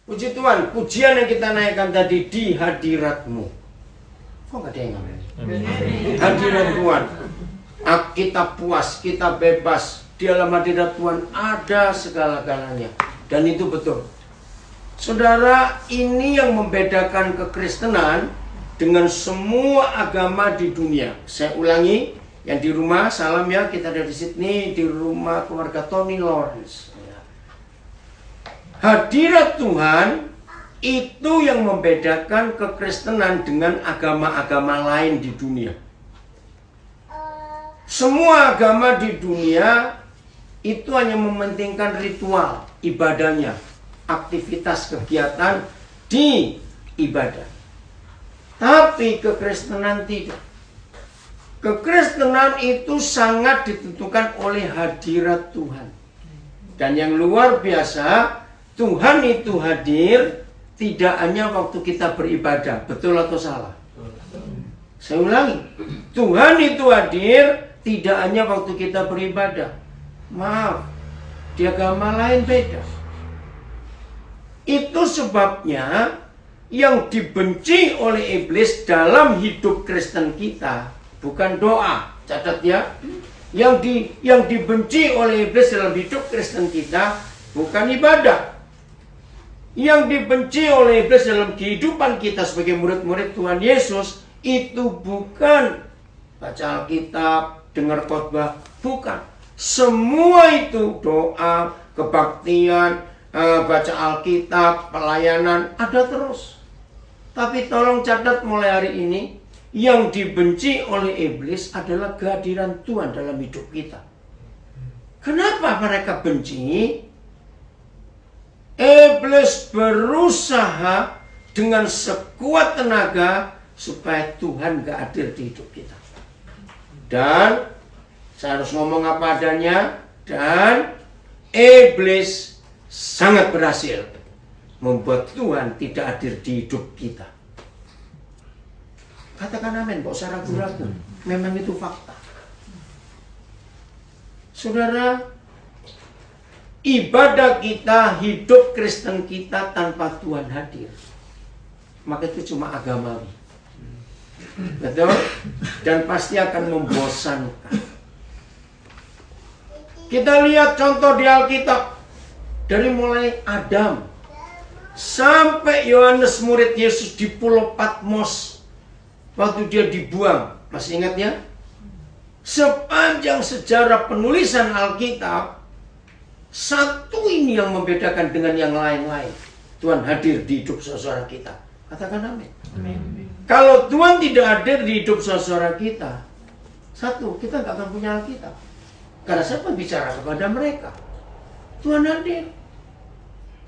Puji Tuhan, pujian yang kita naikkan tadi di hadirat-Mu. Kok nggak ada yang ngambil? Hadirat Tuhan. Kita puas, kita bebas. Di dalam hadirat Tuhan ada segala-galanya. Dan itu betul. Saudara, ini yang membedakan kekristenan dengan semua agama di dunia. Saya ulangi, yang di rumah, salam ya, kita dari Sydney, di rumah keluarga Tony Lawrence. Hadirat Tuhan itu yang membedakan kekristenan dengan agama-agama lain di dunia. Semua agama di dunia itu hanya mementingkan ritual ibadahnya, aktivitas kegiatan di ibadah. Tapi kekristenan tidak. Kekristenan itu sangat ditentukan oleh hadirat Tuhan. Dan yang luar biasa, Tuhan itu hadir tidak hanya waktu kita beribadah. Betul atau salah? Saya ulangi. Tuhan itu hadir tidak hanya waktu kita beribadah. Maaf, di agama lain beda. Itu sebabnya yang dibenci oleh iblis dalam hidup Kristen kita bukan doa. Catat ya. Yang dibenci oleh iblis dalam hidup Kristen kita bukan ibadah. Yang dibenci oleh iblis dalam kehidupan kita sebagai murid-murid Tuhan Yesus itu bukan baca Alkitab, dengar khotbah, bukan. Semua itu doa, kebaktian, baca Alkitab, pelayanan ada terus. Tapi tolong catat mulai hari ini, yang dibenci oleh iblis adalah kehadiran Tuhan dalam hidup kita. Kenapa mereka benci? Iblis berusaha dengan sekuat tenaga supaya Tuhan gak hadir di hidup kita. Dan saya harus ngomong apa adanya. Dan iblis sangat berhasil membuat Tuhan tidak hadir di hidup kita. Katakan amin, kok usah ragu-ragu. Memang itu fakta. Saudara, ibadah kita, hidup Kristen kita tanpa Tuhan hadir, maka itu cuma agamawi. Betul? Dan pasti akan membosankan. Kita lihat contoh di Alkitab. Dari mulai Adam sampai Yohanes murid Yesus di Pulau Patmos, waktu dia dibuang. Masih ingat ya? Sepanjang sejarah penulisan Alkitab, satu ini yang membedakan dengan yang lain-lain. Tuhan hadir di hidup saudara kita. Katakan amin. Kalau Tuhan tidak hadir di hidup saudara kita, satu, kita nggak akan punya Alkitab. Karena siapa bicara kepada mereka? Tuhan hadir.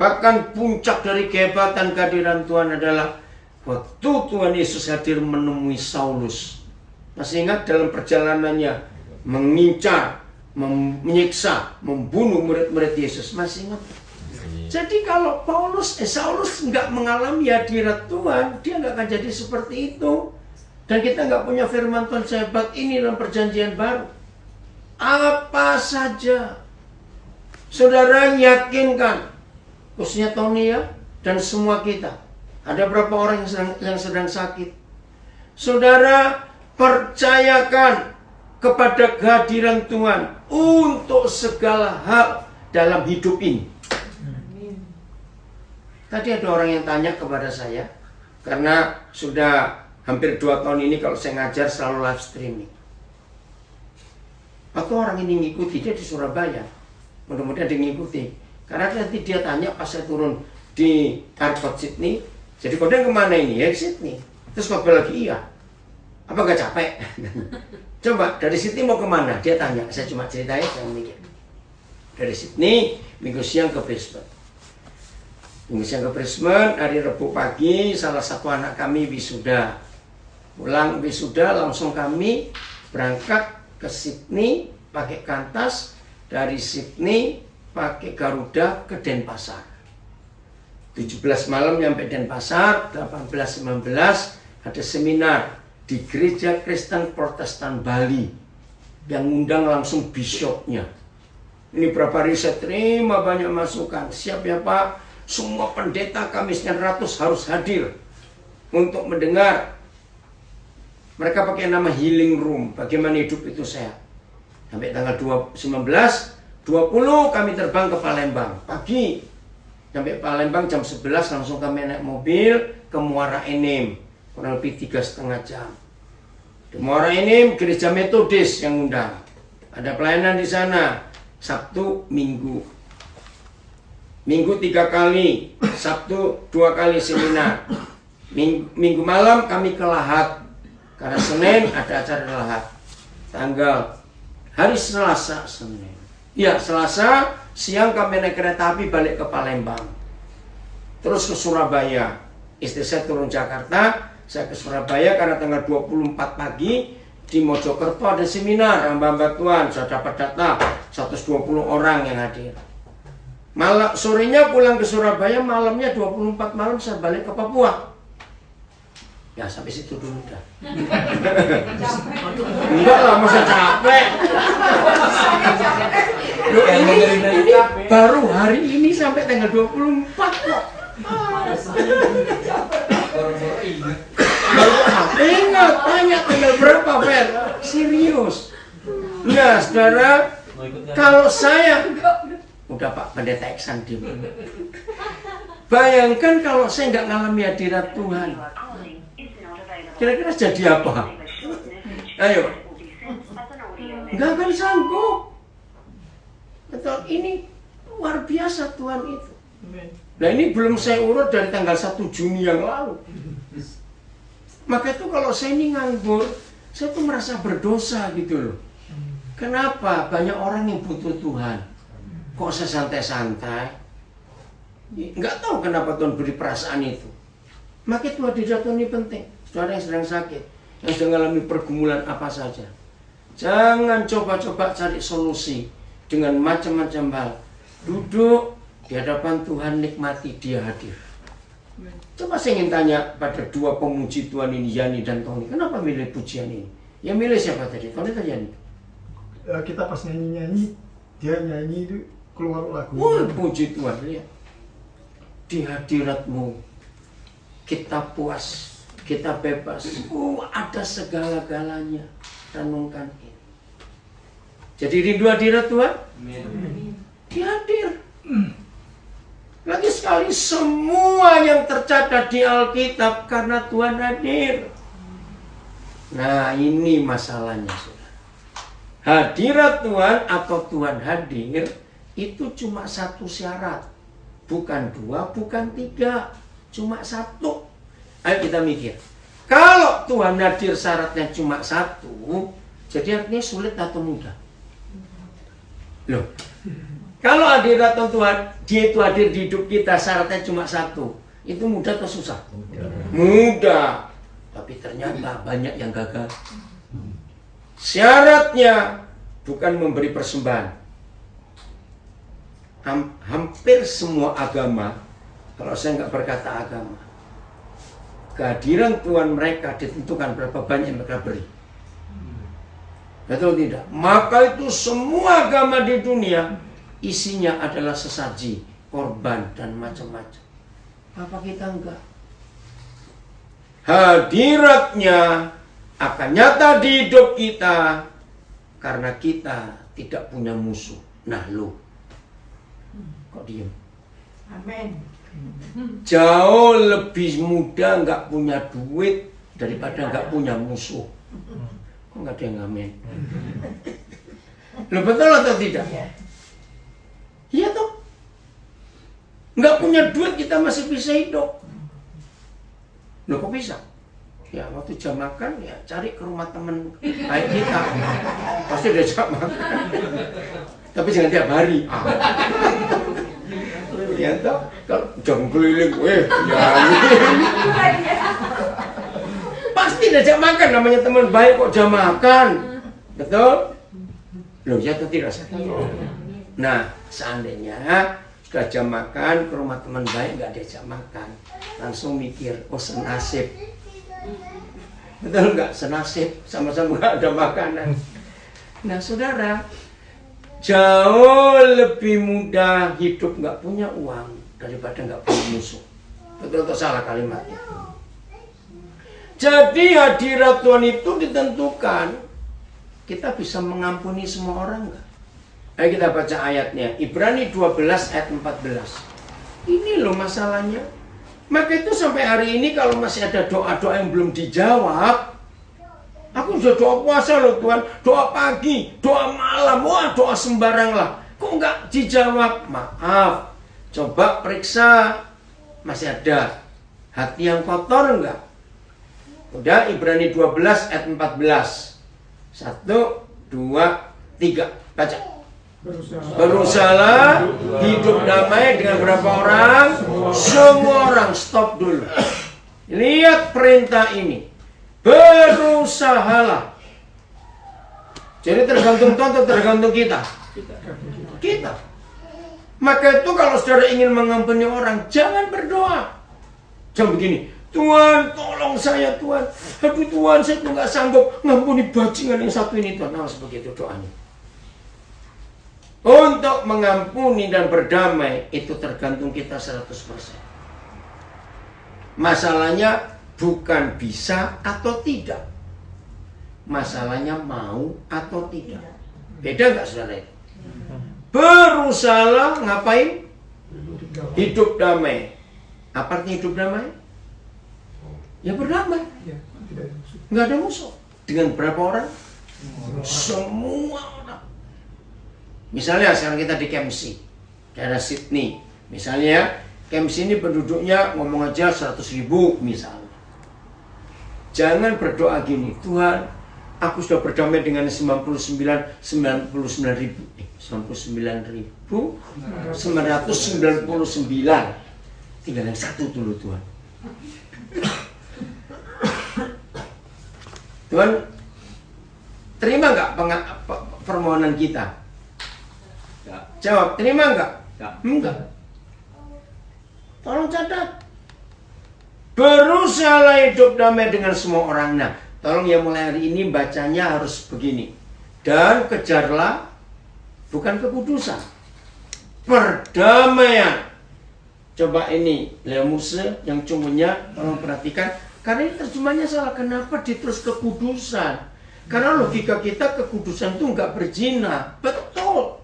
Bahkan puncak dari kehebatan kehadiran Tuhan adalah waktu Tuhan Yesus hadir menemui Saulus. Masih ingat dalam perjalanannya mengincar, menyiksa, membunuh murid-murid Yesus. Masih ingat? Jadi kalau Saulus nggak mengalami hadirat Tuhan, dia nggak akan jadi seperti itu. Dan kita nggak punya firman Tuhan sehebat ini dalam perjanjian baru. Apa saja saudara yakinkan, khususnya Tony ya, dan semua kita. Ada berapa orang yang sedang sakit? Saudara percayakan kepada kehadiran Tuhan untuk segala hal dalam hidup ini. Tadi ada orang yang tanya kepada saya, karena sudah hampir 2 tahun ini kalau saya ngajar selalu live streaming. Atau orang ini ngikuti, dia di Surabaya. Mudah-mudahan dia ngikuti. Karena nanti dia tanya pas saya turun di airport Sydney, jadi kau kemana ini? Ya Sydney. Terus kau lagi iya. Apa gak capek? Coba dari Sydney mau kemana? Dia tanya. Saya cuma ceritain, jangan mikir. Dari Sydney, minggu siang ke Brisbane. Minggu siang ke Brisbane, hari Rabu pagi salah satu anak kami wisuda. Pulang wisuda langsung kami berangkat ke Sydney pakai Qantas, dari Sydney pakai Garuda ke Denpasar. 17 malam nyampe Denpasar, 18-19 ada seminar di Gereja Kristen Protestan Bali yang ngundang langsung biskupnya. Ini berapa hari saya terima banyak masukan. Siap ya Pak, Semua pendeta Kamis 900 harus hadir untuk mendengar. Mereka pakai nama healing room, bagaimana hidup itu sehat. Sampai tanggal 19, 20 kami terbang ke Palembang pagi. Sampai Palembang jam 11 langsung kami naik mobil ke Muara Enim, kurang lebih 3,5 jam. Di Muara Enim gereja Metodis yang undang. Ada pelayanan di sana Sabtu, Minggu. Minggu 3 kali, Sabtu 2 kali seminar. Minggu malam kami ke Lahat. Karena Senin ada acara Lahat. Hari Selasa, Senin. Ya, Selasa siang kami naik kereta api balik ke Palembang. Terus ke Surabaya. Istri saya turun Jakarta, saya ke Surabaya karena tanggal 24 pagi di Mojokerto ada seminar hamba-hamba Tuhan. Saya dapat data 120 orang yang hadir. Malam sorenya pulang ke Surabaya, malamnya 24 malam saya balik ke Papua. Ya sampai situ dulu dah. Enggak lah, masa capek. Loh, ini baru hari ini sampai tanggal 24 kok. Ingat, tanya tanggal berapa, Fer? Serius. Nah, saudara, kalau saya udah Pak Pendeta Eksan dim. Bayangkan kalau saya nggak ngalami hadirat Tuhan. Kira-kira jadi apa? Ayo. Nggak akan sanggup. Betul, ini luar biasa Tuhan itu. Nah ini belum saya urut dari tanggal 1 Juni yang lalu. Maka itu kalau saya ini nganggur, saya tuh merasa berdosa gitu loh. Kenapa? Banyak orang yang butuh Tuhan. Kok saya santai-santai? Nggak tahu kenapa Tuhan beri perasaan itu. Maka itu hadirat Tuhan ini penting. Saudara yang sedang sakit, yang sedang mengalami pergumulan apa saja, jangan coba-coba cari solusi dengan macam-macam hal. Duduk di hadapan Tuhan, nikmati Dia hadir. Coba saya ingin tanya pada dua pemuji Tuhan ini, Yani dan Tony, kenapa milih pujian ini? Yang milih siapa tadi? Tony atau Yani? Kita pas nyanyi-nyanyi, dia nyanyi itu keluar lagu. Oh, puji Tuhan, lihat. Di hadirat-Mu kita puas, kita bebas. Ada segala-galanya. Renungkan ini. Jadi rindu hadirat Tuhan? Dia hadir. Lagi sekali semua yang tercatat di Alkitab karena Tuhan hadir. Nah ini masalahnya saudara. Hadirat Tuhan atau Tuhan hadir itu cuma satu syarat. Bukan dua, bukan tiga. Cuma satu. Ayo kita mikir. Kalau Tuhan hadir syaratnya cuma satu, jadi artinya sulit atau mudah? Loh, kalau hadirat Tuhan, Dia itu hadir di hidup kita syaratnya cuma satu, itu mudah atau susah? Mudah. Tapi ternyata banyak yang gagal. Syaratnya bukan memberi persembahan. Hampir semua agama, kalau saya nggak berkata agama, kehadiran Tuhan mereka ditentukan berapa banyak yang mereka beri. Betul tidak? Maka itu semua agama di dunia isinya adalah sesaji, korban dan macam-macam. Apa kita enggak? Hadiratnya akan nyata di hidup kita karena kita tidak punya musuh. Nah lo, kok diem? Amin. Jauh lebih mudah nggak punya duit daripada nggak punya musuh. Kok nggak ada yang ngamen? Lo betul atau tidak? Iya toh. Nggak punya duit kita masih bisa hidup. Lo kok bisa? Ya waktu jam makan ya cari ke rumah temen baik kita. Pasti udah jam makan. Tapi jangan tiap hari. Ya toh, kalau jam keliling, ya pasti diajak makan, namanya teman baik kok jam makan, betul? Loh ya atau tidak? Nah, seandainya sudah jam makan ke rumah teman baik nggak diajak makan, langsung mikir, oh senasib, betul nggak? Senasib, sama-sama nggak ada makanan. Nah, saudara. Jauh lebih mudah hidup nggak punya uang daripada nggak punya musuh. Betul atau salah kalimatnya? Jadi hadirat Tuhan itu ditentukan kita bisa mengampuni semua orang nggak? Ayo kita baca ayatnya. Ibrani 12 ayat 14. Ini loh masalahnya. Maka itu sampai hari ini kalau masih ada doa-doa yang belum dijawab, aku sudah doa puasa loh Tuhan, doa pagi, doa malam, wah doa sembarang lah. Kok nggak dijawab? Maaf, coba periksa masih ada hati yang kotor enggak? Udah, Ibrani 12 ayat 14. 1, 2, 3. Baca. Berusahalah hidup damai dengan berapa orang? Semua orang. Stop dulu. Lihat perintah ini. Berusahalah. Jadi tergantung Tuhan atau tergantung kita? Kita. Maka itu kalau saudara ingin mengampuni orang, jangan berdoa. Jangan begini, Tuhan tolong saya Tuhan. Aduh Tuhan, saya tuh gak sanggup ngampuni bajingan yang satu ini Tuhan. Nah, begitu doanya. Untuk mengampuni dan berdamai itu tergantung kita 100%. Masalahnya bukan bisa atau tidak. Masalahnya mau atau tidak. Beda nggak saudara? Berusaha ngapain? Hidup damai. Apa artinya hidup damai? Ya berdamai. Nggak ada musuh. Dengan berapa orang? Semua orang. Misalnya sekarang kita di KMC, daerah Sydney. Misalnya KMC ini penduduknya ngomong aja 100.000 misalnya. Jangan berdoa gini, Tuhan, aku sudah berdamai dengan 99.999. Tinggal yang satu dulu Tuhan. Tuhan, terima nggak permohonan kita? Jawab, terima enggak? Enggak. Tolong catat. Berusahalah hidup damai dengan semua orang. Nah, tolong ya mulai hari ini bacanya harus begini. Dan kejarlah bukan kekudusan, perdamaian. Coba ini Leo Muse yang cumunya tolong perhatikan. Karena ini terjemahnya salah. Kenapa diterus kekudusan? Karena logika kita kekudusan itu enggak berzina. Betul.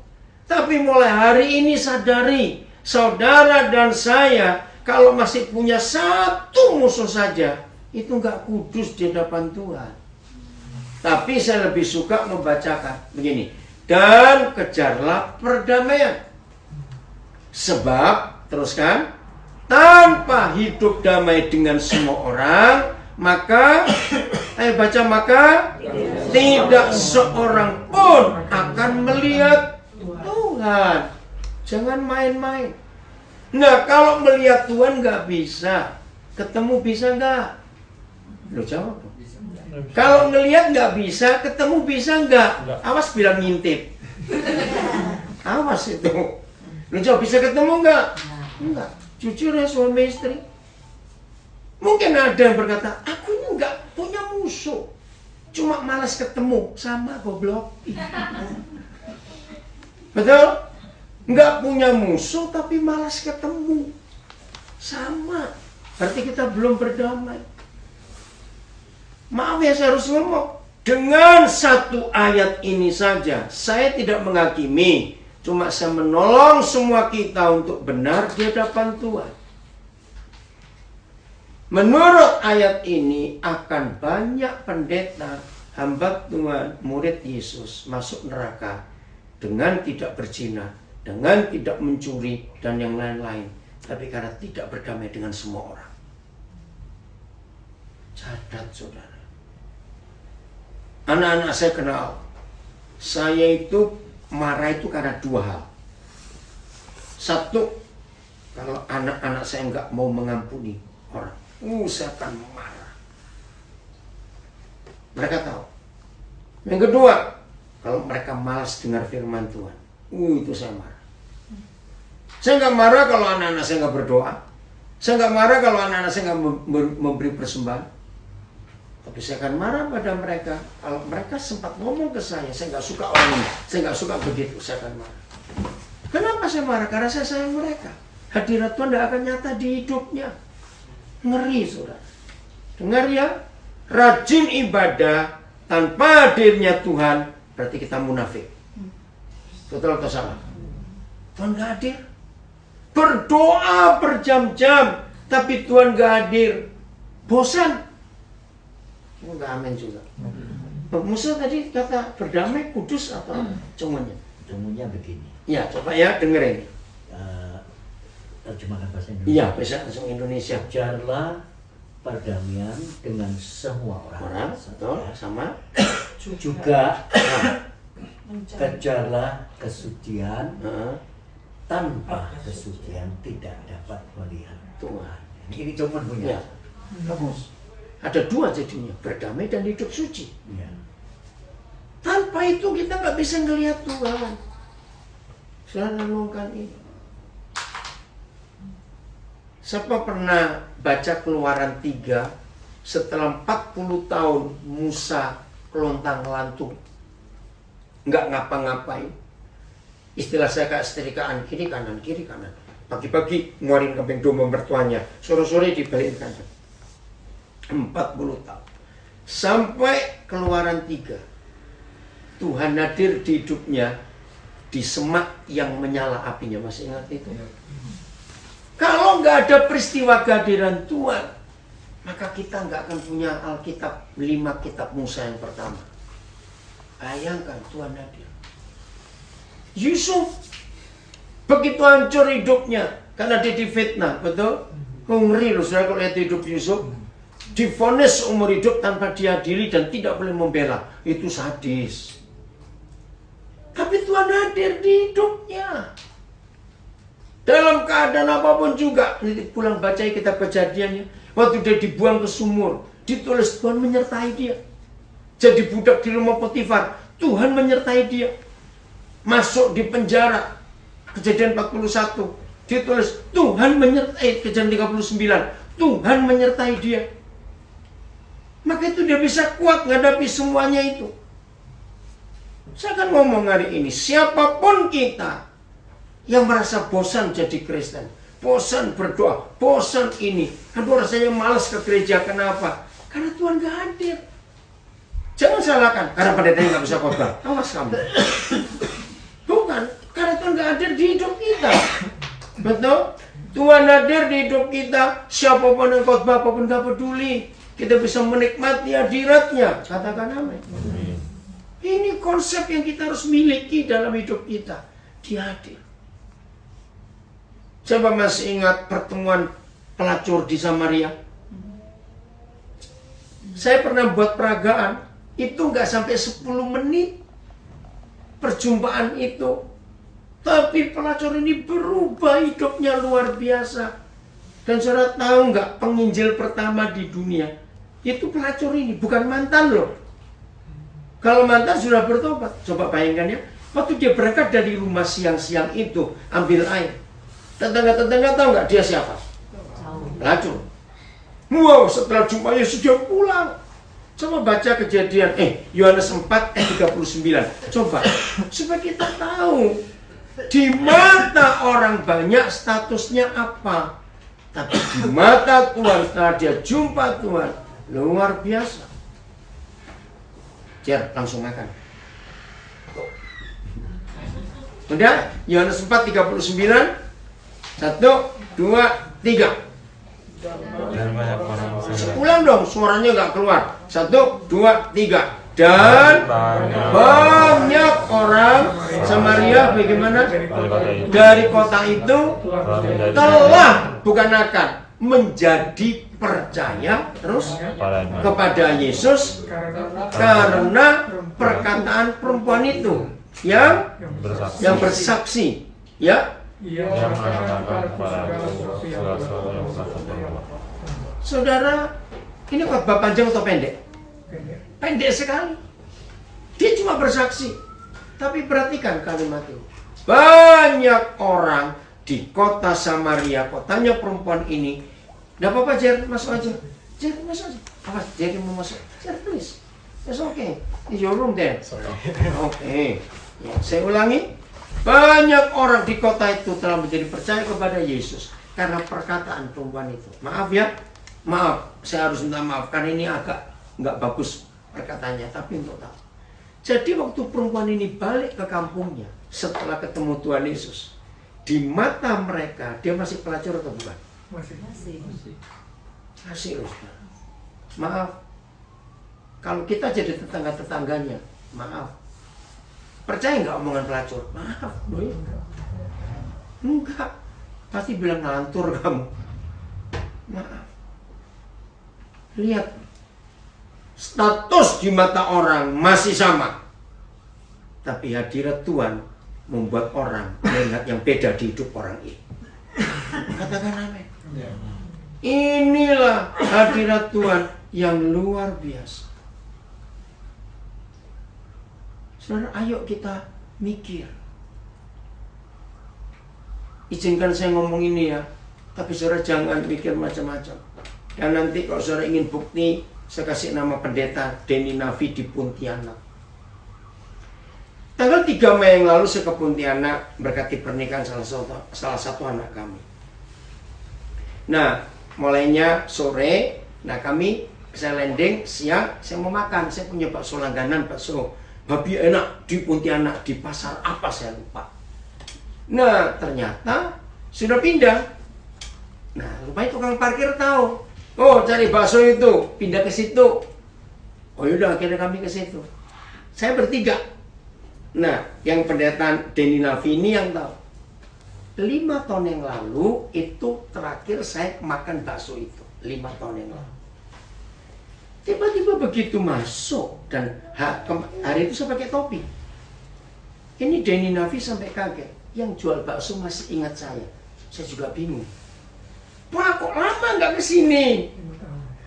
Tapi mulai hari ini sadari, saudara dan saya, kalau masih punya satu musuh saja, itu nggak kudus di hadapan Tuhan. Tapi saya lebih suka membacakan begini. Dan kejarlah perdamaian. Sebab, teruskan, tanpa hidup damai dengan semua orang, maka, ayo baca maka, tidak seorang pun akan melihat Tuhan. Jangan main-main. Nah, kalau melihat Tuhan nggak bisa, ketemu bisa nggak? Lo jawab. Kalau ngelihat nggak bisa, ketemu bisa nggak? Awas bilang ngintip. Awas itu. Lo jawab bisa ketemu nggak? Enggak. Jujur ya suami istri. Mungkin ada yang berkata, aku ini nggak punya musuh, cuma malas ketemu, sama goblok. Betul? Nggak punya musuh tapi malas ketemu. Sama. Berarti kita belum berdamai. Maaf ya saya harus ngomong. Dengan satu ayat ini saja, saya tidak menghakimi. Cuma saya menolong semua kita untuk benar di hadapan Tuhan. Menurut ayat ini akan banyak pendeta, hamba Tuhan, murid Yesus masuk neraka dengan tidak berzina, dengan tidak mencuri, dan yang lain-lain. Tapi karena tidak berdamai dengan semua orang. Catat saudara. Anak-anak saya kenal. Saya itu marah itu karena dua hal. Satu, kalau anak-anak saya nggak mau mengampuni orang, saya akan marah. Mereka tahu. Yang kedua, kalau mereka malas dengar firman Tuhan, itu saya marah. Saya nggak marah kalau anak-anak saya nggak berdoa. Saya nggak marah kalau anak-anak saya nggak memberi persembahan. Tapi saya akan marah pada mereka kalau mereka sempat ngomong ke saya nggak suka orang ini, saya nggak suka begitu, saya akan marah. Kenapa saya marah? Karena saya sayang mereka. hadirat Tuhan tidak akan nyata di hidupnya. Ngeri, saudara. Dengar ya, rajin ibadah tanpa hadirnya Tuhan berarti kita munafik. Betul atau salah? Tuhan gak hadir. Berdoa berjam-jam tapi Tuhan gak hadir, bosan. Enggak, amin juga. Musa tadi kata berdamai, kudus atau cumunya? Cumunya begini. Ya, coba ya dengerin. Terjemahkan bahasa Indonesia. Iya, bisa langsung Indonesia. Kejarlah perdamaian dengan semua orang. Betul, sama. Juga kejarlah kesucian. Tanpa kesucian tidak dapat melihat Tuhan. Ini cuma punya. Ya, bagus. Ada dua jadinya, berdamai dan hidup suci. Ya. Tanpa itu kita nggak bisa ngelihat Tuhan. Saya renungkan ini. Siapa pernah baca Keluaran 3 setelah 40 tahun Musa kelontang-lantung, nggak ngapa-ngapain? Istilah saya kayak setrikaan, kiri kanan. Pagi-pagi ngeluarin kambing domba mertuanya, sore-sore dibalikin kanan. 40 tahun. Sampai Keluaran 3. Tuhan hadir di hidupnya di semak yang menyala apinya. Masih ingat itu? Kalau nggak ada peristiwa kehadiran Tuhan, maka kita nggak akan punya Alkitab 5 kitab Musa yang pertama. Bayangkan Tuhan hadir. Yusuf begitu hancur hidupnya karena dia difitnah, betul? Ngeri loh saudara kalau lihat hidup Yusuf. Divonis umur hidup tanpa diadili dan tidak boleh membela. Itu sadis. Tapi Tuhan hadir di hidupnya. Dalam keadaan apapun juga. Nanti pulang baca kitab Kejadiannya. Waktu dia dibuang ke sumur, ditulis Tuhan menyertai dia. Jadi budak di rumah Potifar, Tuhan menyertai dia. Masuk di penjara, Kejadian 41, ditulis Tuhan menyertai. Kejadian 39, Tuhan menyertai dia. Maka itu dia bisa kuat menghadapi semuanya itu. Saya akan ngomong hari ini, siapapun kita yang merasa bosan jadi Kristen, bosan berdoa, bosan ini, aduh rasanya malas ke gereja, kenapa? Karena Tuhan gak hadir. Jangan salahkan, karena pendetanya gak bisa khotbah. Awas kamu. Bukan, karena Tuhan gak hadir di hidup kita. Betul? Tuhan hadir di hidup kita, siapapun yang khotbah apapun gak peduli. Kita bisa menikmati hadiratnya. Katakan amin. Ini konsep yang kita harus miliki dalam hidup kita. Dia hadir. Coba masih ingat pertemuan pelacur di Samaria? Saya pernah buat peragaan. Itu nggak sampai 10 menit perjumpaan itu. Tapi pelacur ini berubah hidupnya luar biasa. Dan saudara tahu nggak, penginjil pertama di dunia itu pelacur ini, bukan mantan loh. Kalau mantan sudah bertobat, coba bayangkan ya, waktu dia berangkat dari rumah siang-siang itu, ambil air. Tetangga-tetangga tahu nggak dia siapa? Pelacur. Wow, setelah jumpa Yesus dia pulang. Coba baca Kejadian, Yohanes 4 ayat 39. Coba, supaya kita tahu di mata orang banyak statusnya apa. Tapi di mata Tuhan, setelah dia jumpa Tuhan, luar biasa. Jer, langsung makan. Udah? Yohanes 4, 39. 1, 2, 3. Dan banyak orang Ulang dong, suaranya nggak keluar. 1, 2, 3. Dan banyak orang Samaria bagaimana? Dari kota itu telah, bukan akan, menjadi percaya terus kepada Yesus karena perkataan perempuan itu yang bersaksi, ya. yang mengatakan kepada segala-sesuatu yang Saudara, ini khotbah panjang atau pendek? Pendek sekali. Dia cuma bersaksi. Tapi perhatikan kalimat itu. Banyak orang di kota Samaria, kotanya perempuan ini. Nggak apa-apa, Jer, masuk aja. Jer, masuk aja. Apa? Jer mau masuk. Jer, please. It's okay. It's your room there. Oke. Ya, saya ulangi. Banyak orang di kota itu telah menjadi percaya kepada Yesus karena perkataan perempuan itu. Maaf ya, maaf, saya harus minta maaf karena ini agak nggak bagus perkataannya, tapi untuk tahu. Jadi waktu perempuan ini balik ke kampungnya setelah ketemu Tuhan Yesus, di mata mereka dia masih pelacur atau bukan? Masih loh. Maaf, kalau kita jadi tetangga-tetangganya, maaf, percaya nggak omongan pelacur? Maaf, boy. Enggak, pasti bilang ngantur kamu. Maaf. Lihat, status di mata orang masih sama, tapi hadirat Tuhan membuat orang melihat yang beda di hidup orang ini. Katakan amin. Inilah hadirat Tuhan yang luar biasa. Saudara, ayo kita mikir. Izinkan saya ngomong ini ya, tapi saudara jangan mikir macam-macam. Dan nanti kalau saudara ingin bukti, saya kasih nama pendeta Denny Navi di Pontianak. Tanggal 3 Mei yang lalu saya ke Pontianak berkati pernikahan salah satu anak kami. Nah, mulainya sore, saya landing, siang saya mau makan. Saya punya bakso langganan, bakso babi enak di Pontianak, di pasar apa saya lupa. Nah, ternyata sudah pindah. Nah, rupanya tukang parkir tahu. Oh, cari bakso itu, pindah ke situ. Oh yaudah, akhirnya kami ke situ. Saya bertiga. Nah, yang pendeta Denny Navi ini yang tahu. 5 tahun yang lalu itu terakhir saya makan bakso itu. 5 tahun yang lalu. Tiba-tiba begitu masuk dan hari itu saya pakai topi. Ini Denny Navi sampai kaget. Yang jual bakso masih ingat saya. Saya juga bingung. Pak, kok lama nggak kesini?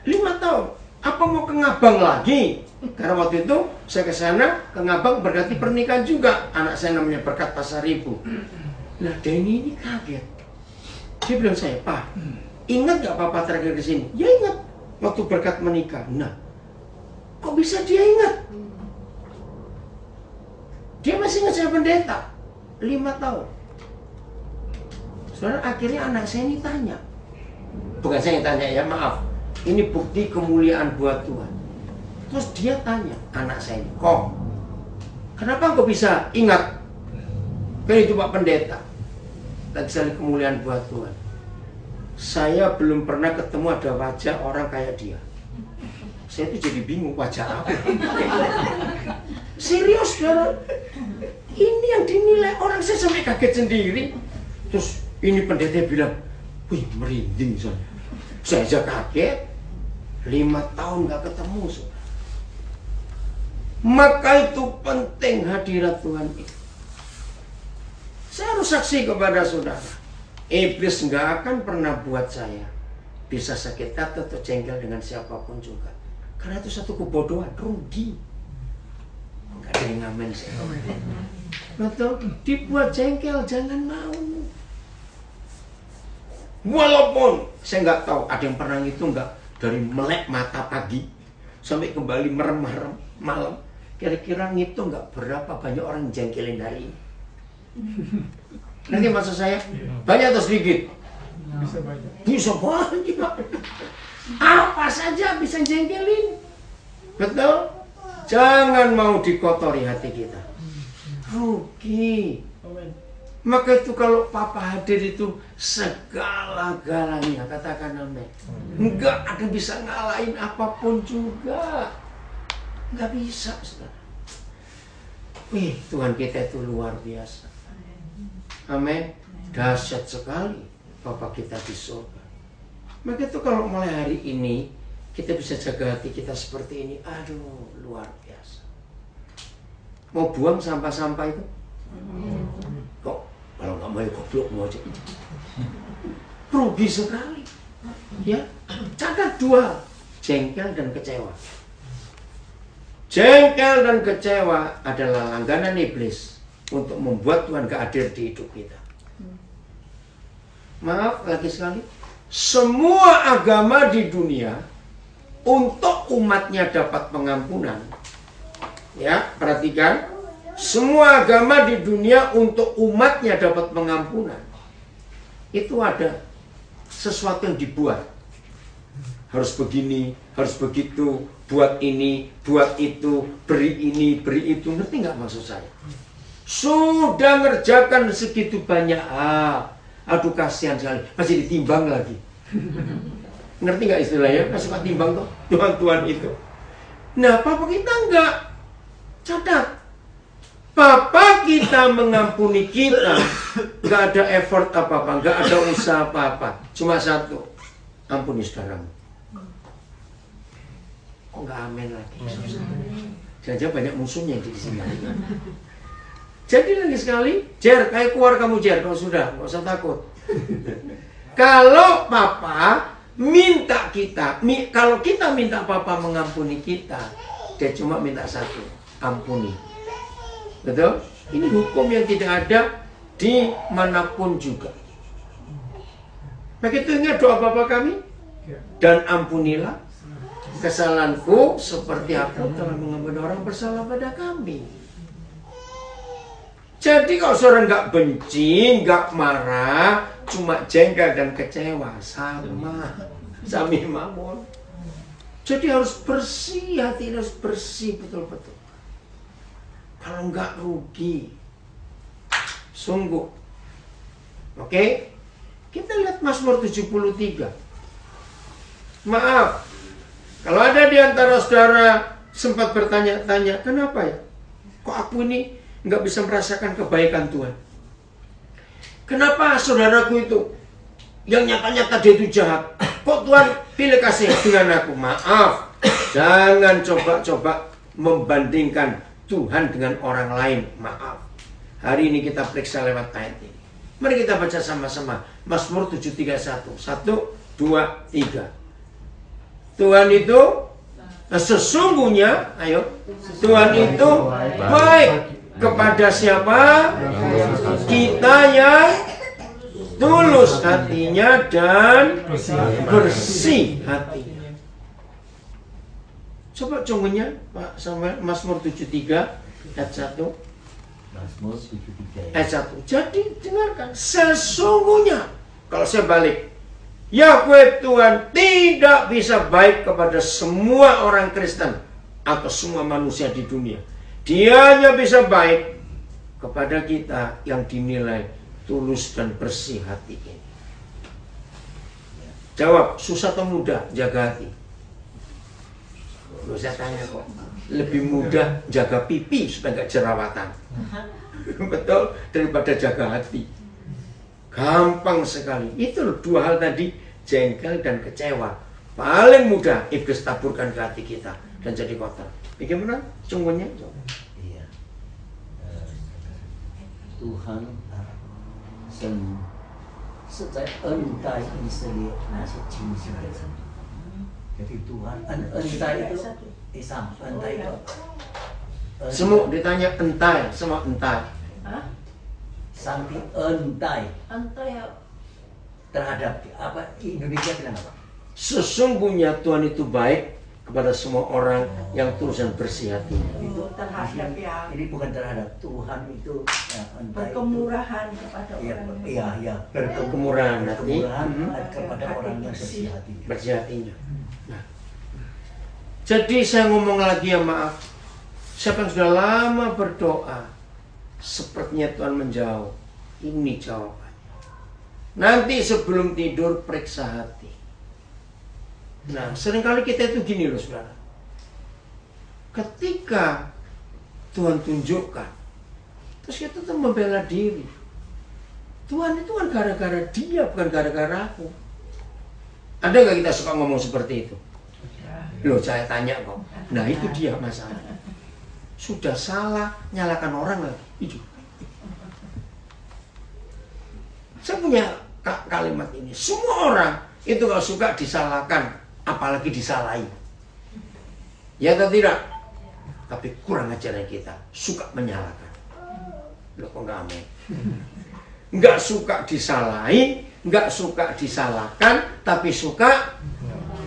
5 tahun. Apa mau ke Ngabang lagi? Karena waktu itu saya ke sana, ke Ngabang berkati pernikahan juga. Anak saya namanya Berkat Pasaribu. Nah, Denny ini kaget. Dia bilang saya, Pak, ingat nggak Papa terakhir kesini? Ya ingat. Waktu Berkat menikah. Nah, kok bisa dia ingat? Dia masih ingat saya pendeta. 5 tahun. Saudara, akhirnya anak saya ini tanya. Bukan saya yang tanya ya, maaf. Ini bukti kemuliaan buat Tuhan. Terus dia tanya, anak saya ini, kok kenapa kok bisa ingat? Kan itu Pak Pendeta. Lagi sekali kemuliaan buat Tuhan. Saya belum pernah ketemu ada wajah orang kayak dia. Saya tuh jadi bingung, wajah apa? Serius, saudara. Ini yang dinilai orang, saya sampai kaget sendiri. Terus ini pendeta bilang, wih, merinding saya. Saya aja kaget. 5 tahun gak ketemu, saudara. Maka itu penting hadirat Tuhan itu. Saya harus saksi kepada saudara. Iblis gak akan pernah buat saya bisa sakit hati atau jengkel dengan siapapun juga. Karena itu satu kebodohan, rugi. Gak ada yang ngamen sih. Betul, dibuat jengkel, jangan mau. Walaupun saya nggak tahu ada yang pernah itu nggak, dari melek mata pagi sampai kembali merem-merem malam, kira-kira ngitung nggak berapa banyak orang yang jengkelin hari ini? Nanti maksud saya banyak atau sedikit? Bisa banyak. Bisa banyak. Apa saja bisa jengkelin. Betul? Jangan mau dikotori hati kita. Rugi. Maka itu kalau Papa hadir itu segala-galanya, katakan amin. Enggak ada bisa ngalahin apapun juga. Enggak bisa, saudara. Wih, Tuhan kita itu luar biasa. Amin. Dahsyat sekali Bapa kita di surga. Maka itu kalau mulai hari ini kita bisa jaga hati kita seperti ini, aduh, luar biasa. Mau buang sampah-sampah itu? Kok kalau nggak mau ya goblok mau aja. Rugi sekali. Ya, catat 2, jengkel dan kecewa. Jengkel dan kecewa adalah langganan iblis untuk membuat Tuhan gak hadir di hidup kita. Maaf lagi sekali, semua agama di dunia untuk umatnya dapat pengampunan, ya perhatikan, Semua agama di dunia untuk umatnya dapat pengampunan. Itu ada sesuatu yang dibuat. Harus begini, harus begitu, buat ini, buat itu, beri ini, beri itu. Ngerti nggak maksud saya? Sudah ngerjakan segitu banyak hal. Aduh kasihan sekali, masih ditimbang lagi. Ngerti nggak istilahnya? Masih timbang tuh, Tuhan itu. Nah, Papa kita enggak. Catat. Papa kita mengampuni kita, nggak ada effort apa-apa, nggak ada usaha apa-apa. Cuma satu, ampuni sekarang. Kok nggak amin lagi? Jangan-jangan banyak musuhnya di sini. Jadi lagi sekali, Jer, kayak keluar kamu Jer, kalau sudah, nggak usah takut. Kalau Papa minta kita, kalau kita minta Papa mengampuni kita, dia cuma minta satu, ampuni. Betul? Ini hukum yang tidak ada di manapun juga. Begitu ingat doa Bapa kami, dan ampunilah kesalahanku seperti aku telah mengampuni orang bersalah pada kami. Jadi kalau saudara nggak benci, nggak marah, cuma jengkel dan kecewa, sama sami mawon. Jadi harus bersih, hati harus bersih betul-betul. Kalau nggak rugi, sungguh. Oke, kita lihat Mazmur 73. Maaf, kalau ada di antara saudara sempat bertanya-tanya, kenapa ya? Kok aku ini nggak bisa merasakan kebaikan Tuhan? Kenapa saudaraku itu yang nyata-nyata dia itu jahat? Kok Tuhan pilih kasih dengan aku? Maaf, jangan coba-coba membandingkan Tuhan dengan orang lain. Maaf. Hari ini kita periksa lewat ayat ini. Mari kita baca sama-sama Mazmur 731. 1, 2, 3. Tuhan itu sesungguhnya, ayo, Tuhan itu baik kepada siapa? Kita yang tulus hatinya dan bersih hatinya. Coba contohnya Pak Samuel, Mazmur 73 ayat 1. Mazmur 73 ayat 1. Jadi dengarkan, sesungguhnya kalau saya balik, Yahweh Tuhan tidak bisa baik kepada semua orang Kristen atau semua manusia di dunia. Dia hanya bisa baik kepada kita yang dinilai tulus dan bersih hati ini. Jawab, susah atau mudah jaga hati? Gak usah tanya kok. Lebih mudah jaga pipi supaya gak jerawatan. Betul, daripada jaga hati. Gampang sekali. Itu loh, dua hal tadi, jengkel dan kecewa. Paling mudah iblis taburkan ke hati kita dan jadi kotor. Bagaimana? Sungguhnya? Iya. Tuhan sejak entai Israel masih cinta. Jadi Tuhan entai itu Isam, entai itu. Semua ditanya entai, semua entai. Sampai entai Entai terhadap apa Indonesia bilang apa? Sesungguhnya Tuhan itu baik kepada semua orang yang tulus dan bersih hatinya. Itu terhadap ya. Ini bukan terhadap Tuhan itu ya, entai berkemurahan kepada itu. orang. Iya, Berkemurahan hati. berkemurahan kepada orang yang bersih hati. Bersih hatinya. Nah. Jadi saya ngomong lagi ya, maaf. Siapa yang sudah lama berdoa, sepertinya Tuhan menjauh. Ini jawabannya. Nanti sebelum tidur periksa hati. Nah, seringkali kita itu gini loh saudara. Ketika Tuhan tunjukkan, terus kita tuh membela diri. Tuhan itu kan gara-gara dia, bukan gara-gara aku. Ada nggak kita suka ngomong seperti itu? Loh, saya tanya kok. Nah, itu dia masalah. Sudah salah, nyalakan orang lagi. Itu. Saya punya kalimat ini. Semua orang itu kalau suka disalahkan, apalagi disalahi. Ya atau tidak? Tapi kurang ajarnya kita, suka menyalahkan. Loh, kok nggak amin? Nggak suka disalahi, nggak suka disalahkan, tapi suka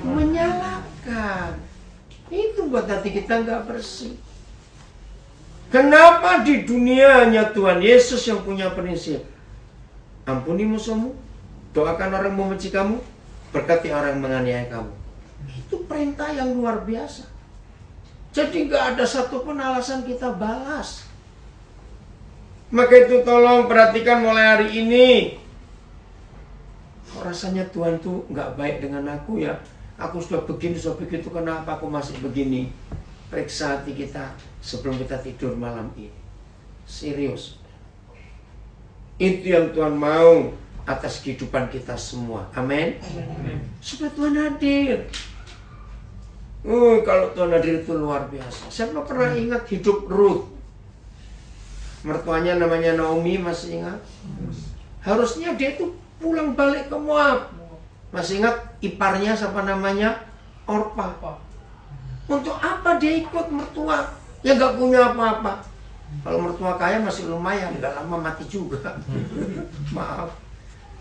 menyalahkan. Itu buat hati kita nggak bersih. Kenapa di dunia hanya Tuhan Yesus yang punya prinsip? Ampuni musuhmu, doakan orang yang membenci kamu, berkati orang yang menganiaya kamu. Itu perintah yang luar biasa. Jadi gak ada satupun alasan kita balas. Maka itu tolong perhatikan mulai hari ini. Kok rasanya Tuhan tuh gak baik dengan aku ya? Aku sudah begini, sudah begitu, kenapa aku masih begini? Periksa hati kita sebelum kita tidur malam ini. Serius. Itu yang Tuhan mau atas kehidupan kita semua. Amin. Supaya Tuhan hadir. Kalau Tuhan hadir itu luar biasa. Siapa pernah ingat hidup Ruth? Mertuanya namanya Naomi, masih ingat? Harusnya dia itu pulang balik ke Moab. Masih ingat iparnya siapa namanya? Orpa. Untuk apa dia ikut mertua yang gak punya apa-apa? Kalau mertua kaya masih lumayan, gak lama mati juga. Maaf.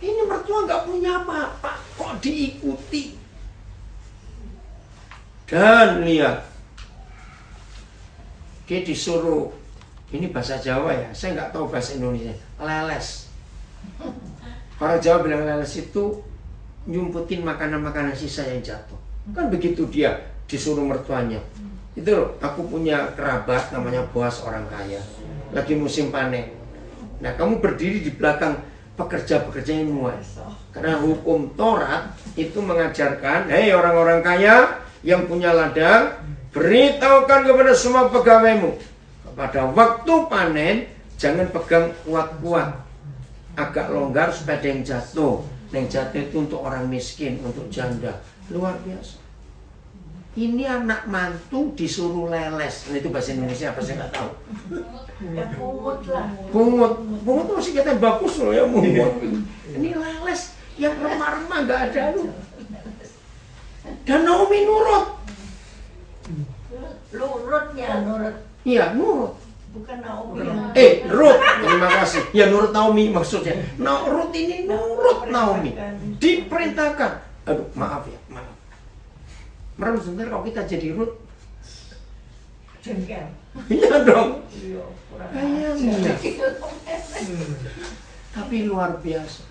Ini mertua gak punya apa-apa, kok diikuti? Dan lihat, dia disuruh, ini bahasa Jawa ya, saya nggak tahu bahasa Indonesia, leles. Orang Jawa bilang leles itu nyumputin makanan-makanan sisa yang jatuh. Kan begitu dia disuruh mertuanya. Itu loh, aku punya kerabat namanya Boas, orang kaya, lagi musim panen. Nah, kamu berdiri di belakang pekerja-pekerja yang muat. Karena hukum Taurat itu mengajarkan, hei orang-orang kaya yang punya ladang, beritahukan kepada semua pegawaimu, pada waktu panen jangan pegang kuat-kuat, agak longgar supaya ada yang jatuh. Yang jatuh itu untuk orang miskin, untuk janda. Luar biasa. Ini anak mantu disuruh leles. Nah, itu bahasa Indonesia apa saya nggak tahu. Ya pungut lah. Pungut masih kelihatan bagus loh ya, pungut. Ini leles yang remah-remah nggak ada lu. Dan Naomi nurut. Nurut. Iya, nurut. Bukan Naomi. Ruth, terima kasih. Ya, nurut Naomi maksudnya. Nah, Ruth ini nurut Naomi. Diperintahkan. Aduh, maaf ya, maaf. Merem sebentar kalau kita jadi Ruth. Jengkel. Iya dong. Iya, Kayaknya. Tapi luar biasa.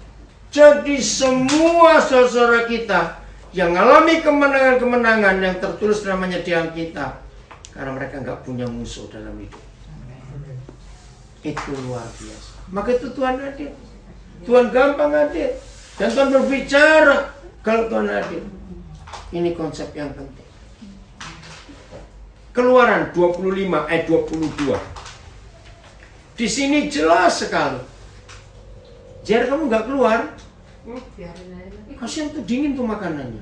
Jadi semua saudara kita yang alami kemenangan-kemenangan yang tertulis namanya di Alkitab, karena mereka nggak punya musuh dalam hidup. Itu luar biasa. Maka itu Tuhan hadir. Tuhan gampang hadir. Dan Tuhan berbicara kalau Tuhan hadir. Ini konsep yang penting. Keluaran 25 ayat 22. Di sini jelas sekali. Jer, kamu nggak keluar? Kasihan tuh, dingin tuh makanannya.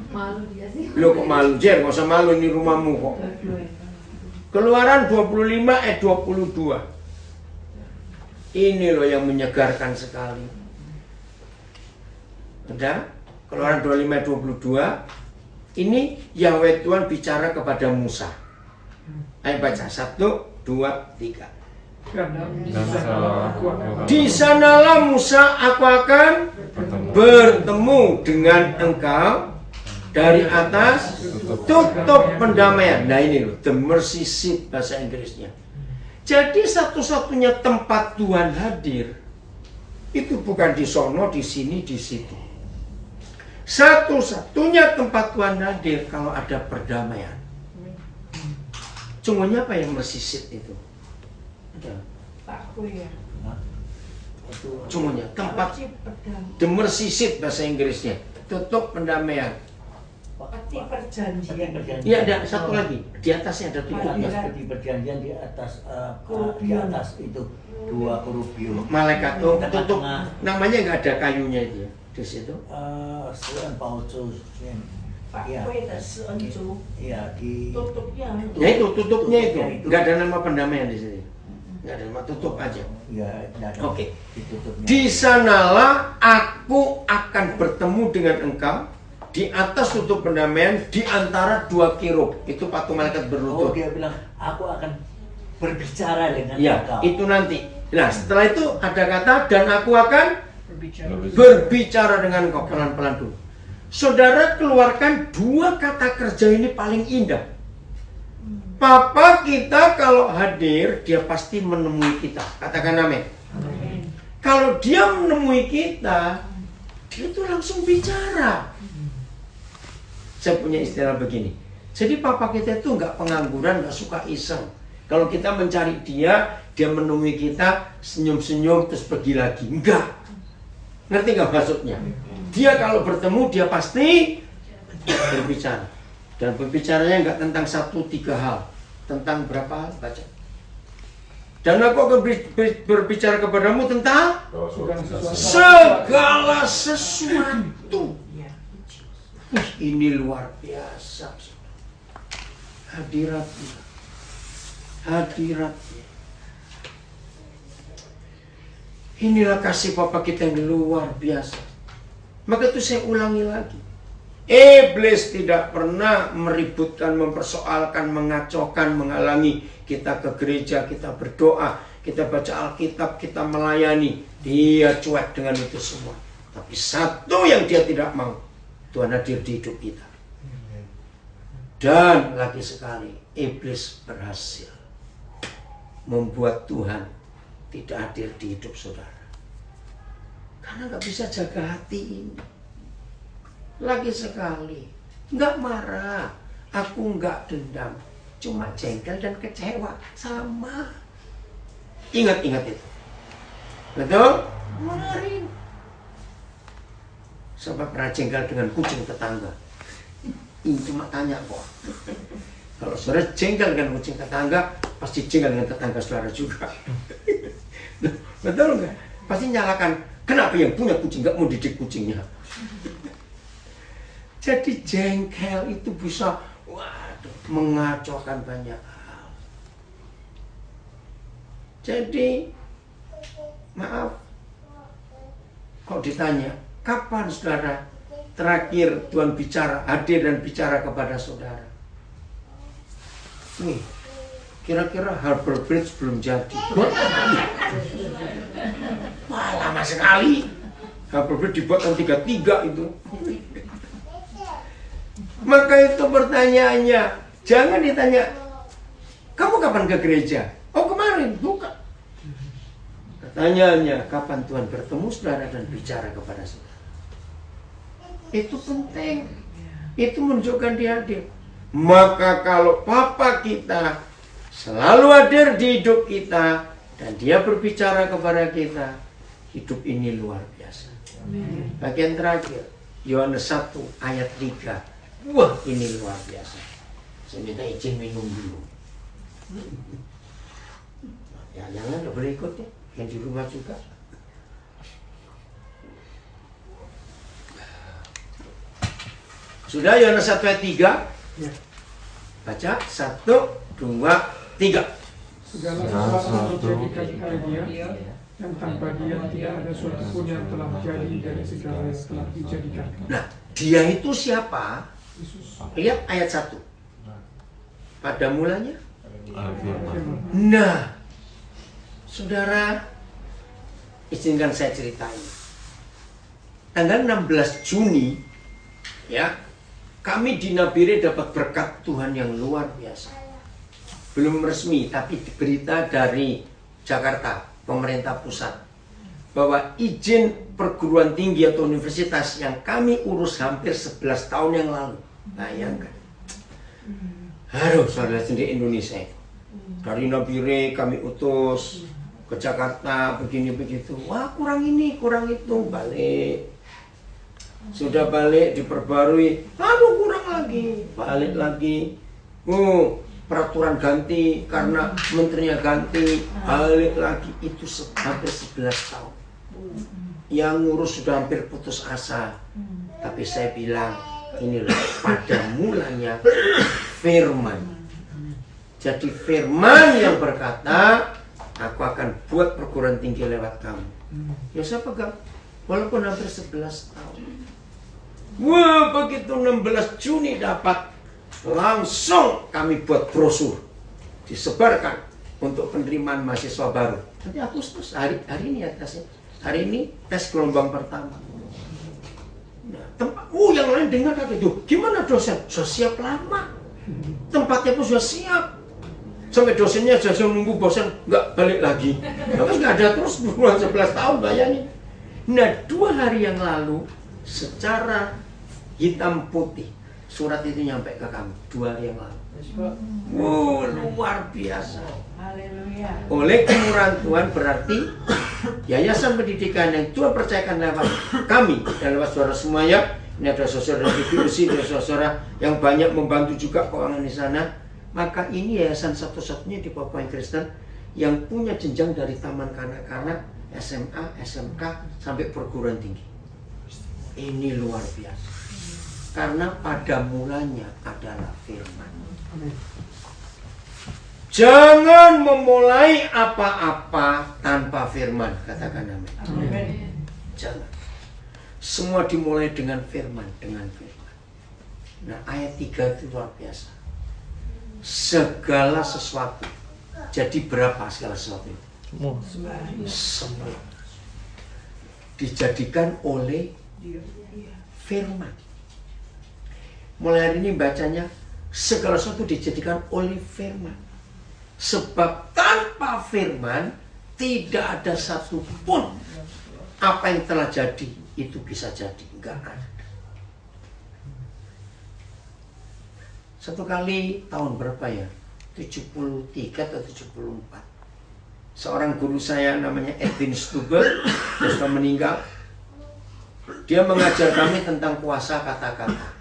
Malu dia sih. Lo kok malu, Jer? Gak usah malu, ini rumahmu kok. Keluaran 25 ayat 22. Ini loh yang menyegarkan sekali. Udah? Keluaran 25 ayat 22. Ini Yahweh Tuhan bicara kepada Musa. Ayo baca, 1, 2, 3. Di sanalah Musa, aku akan bertemu dengan engkau dari atas, tutup pendamaian. Nah ini loh, the mercy seat bahasa Inggrisnya. Jadi satu-satunya tempat Tuhan hadir itu bukan di sono, di sini, di situ. Satu-satunya tempat Tuhan hadir kalau ada perdamaian. Contohnya apa yang mercy seat itu? Takku ya. Contohnya tempat the mercy seat bahasa Inggrisnya, tutup pendamaian. Peti perjanjian. Iya, ada satu lagi di atasnya ada tutupnya. Di perjanjian di atas di atas itu 2 huruf biru. Malaikat tuh tutup, namanya nggak ada kayunya itu ya di situ. Takku itu senju. Iya, di Tutupnya. Ya itu tutupnya itu, nggak ada nama pendamaian di sini. Nggak ada nama, tutup aja. ya, Oke. ditutupnya. Di sanalah aku akan bertemu dengan engkau di atas tutup pendamaian di antara 2 kirub. Itu patung malaikat Oh, berlutut. dia bilang aku akan berbicara dengan Ya, engkau. itu nanti. Nah, setelah itu ada kata dan aku akan Berbicara. berbicara dengan engkau. Pelan-pelan dulu. Saudara keluarkan 2 kata kerja ini paling indah. Papa kita kalau hadir, dia pasti menemui kita. Katakan amin. Kalau dia menemui kita, dia tuh langsung bicara. Saya punya istilah begini. Jadi papa kita itu nggak pengangguran, nggak suka iseng. Kalau kita mencari dia menemui kita, senyum-senyum terus pergi lagi. Enggak. Ngerti nggak maksudnya? Dia kalau bertemu, dia pasti berbicara. Dan berbicaranya nggak tentang 1-3 hal. Tentang berapa hal? Baca. Dan aku akan berbicara kepadamu tentang segala sesuatu. Ini luar biasa. Hadiratnya. Inilah kasih Bapa kita yang luar biasa. Maka itu saya ulangi lagi. Iblis tidak pernah meributkan, mempersoalkan, mengacaukan, menghalangi kita ke gereja, kita berdoa, kita baca Alkitab, kita melayani. Dia cuek dengan itu semua. Tapi satu yang dia tidak mau, Tuhan hadir di hidup kita. Dan lagi sekali, iblis berhasil membuat Tuhan tidak hadir di hidup saudara. Karena nggak bisa jaga hati ini. Lagi sekali, nggak marah, aku nggak dendam, cuma jengkel dan kecewa, sama. Ingat itu, betul? Marahin. Siapa pernah jengkel dengan kucing tetangga? Ini cuma tanya kok. Kalau saudara jengkel dengan kucing tetangga, pasti jengkel dengan tetangga saudara juga. Betul nggak? Pasti nyalakan. Kenapa yang punya kucing nggak mau didik kucingnya? Jadi jengkel itu bisa mengacaukan banyak hal. Jadi maaf, kok ditanya kapan saudara terakhir Tuhan hadir dan bicara kepada saudara? Nih, kira-kira Harbor Bridge belum jadi. Wah, lama sekali. Harbor Bridge dibuat tahun 33 itu. Maka itu pertanyaannya, jangan ditanya, kamu kapan ke gereja? Oh kemarin, bukan. Pertanyaannya, kapan Tuhan bertemu saudara dan bicara kepada saudara? Itu penting. Itu menunjukkan dia hadir. Maka kalau Papa kita selalu hadir di hidup kita dan dia berbicara kepada kita, hidup ini luar biasa. Bagian terakhir, Yohanes 1 ayat 3. Wah, ini luar biasa. Saya minta izin minum dulu. Ya, jangan nggak boleh ikut ya. Yang di rumah juga. Sudah Yohanes 1 ayat 3. Ya. Baca 1, 2, 3. Segala sesuatu dijadikan oleh Dia, dan tanpa Dia tidak ada suatu pun yang telah jadi dari segala yang telah dijadikan. Nah, Dia itu siapa? Lihat ayat 1. Pada mulanya. Nah, saudara, izinkan saya ceritain. Tanggal 16 Juni, ya, kami di Nabire dapat berkat Tuhan yang luar biasa. Belum resmi, tapi berita dari Jakarta, pemerintah pusat, bahwa izin perguruan tinggi atau universitas yang kami urus hampir 11 tahun yang lalu. Bayangkan. Harus saudara sendiri Indonesia. Dari Nabire kami utus ke Jakarta, begini begitu. Wah, kurang ini, kurang itu, balik. Sudah balik, diperbarui, lalu kurang lagi, balik lagi. Peraturan ganti karena menterinya ganti, balik lagi. Itu hampir 11 tahun. Yang ngurus sudah hampir putus asa. Tapi saya bilang, inilah pada mulanya firman. Jadi firman yang berkata, aku akan buat perguruan tinggi lewat kamu. Ya saya pegang, walaupun hampir 11 tahun. Wah, begitu 16 Juni dapat, langsung kami buat brosur, disebarkan untuk penerimaan mahasiswa baru. Nanti Agustus, hari ini ya tesnya. Hari ini tes gelombang pertama. Nah, yang lain dengar kata itu, gimana dosen? Sudah siap lama. Tempatnya pun sudah siap. Sampai dosennya jasa nunggu bosan, nggak balik lagi. Terus nggak ada terus bulan 11 tahun, bayangin. Nah, 2 hari yang lalu, secara hitam putih, surat itu nyampe ke kami 2 hari yang lalu. Luar biasa. Haleluya. Oleh kemurahan Tuhan berarti yayasan pendidikan yang Tuhan percayakan lewat kami dan lewat saudara semuanya. Ini ada saudara dari Fiusi, ada saudara yang banyak membantu juga keuangan di sana. Maka ini yayasan satu-satunya di Papua yang Kristen yang punya jenjang dari taman kanak-kanak, SMA, SMK sampai perguruan tinggi. Ini luar biasa. Karena pada mulanya adalah firman. Jangan memulai apa-apa tanpa firman. Katakan amin. Jangan. Semua dimulai dengan firman, dengan firman. Nah, ayat 3 itu luar biasa. Segala sesuatu. Jadi berapa segala sesuatu itu? Semua. Dijadikan oleh firman. Mulai hari ini bacanya segala sesuatu dijadikan oleh firman. Sebab tanpa firman tidak ada satupun apa yang telah jadi itu bisa jadi, enggak ada. Satu kali tahun berapa ya? 73 atau 74. Seorang guru saya namanya Edwin Stubel, dia sudah meninggal. Dia mengajar kami tentang kuasa kata-kata.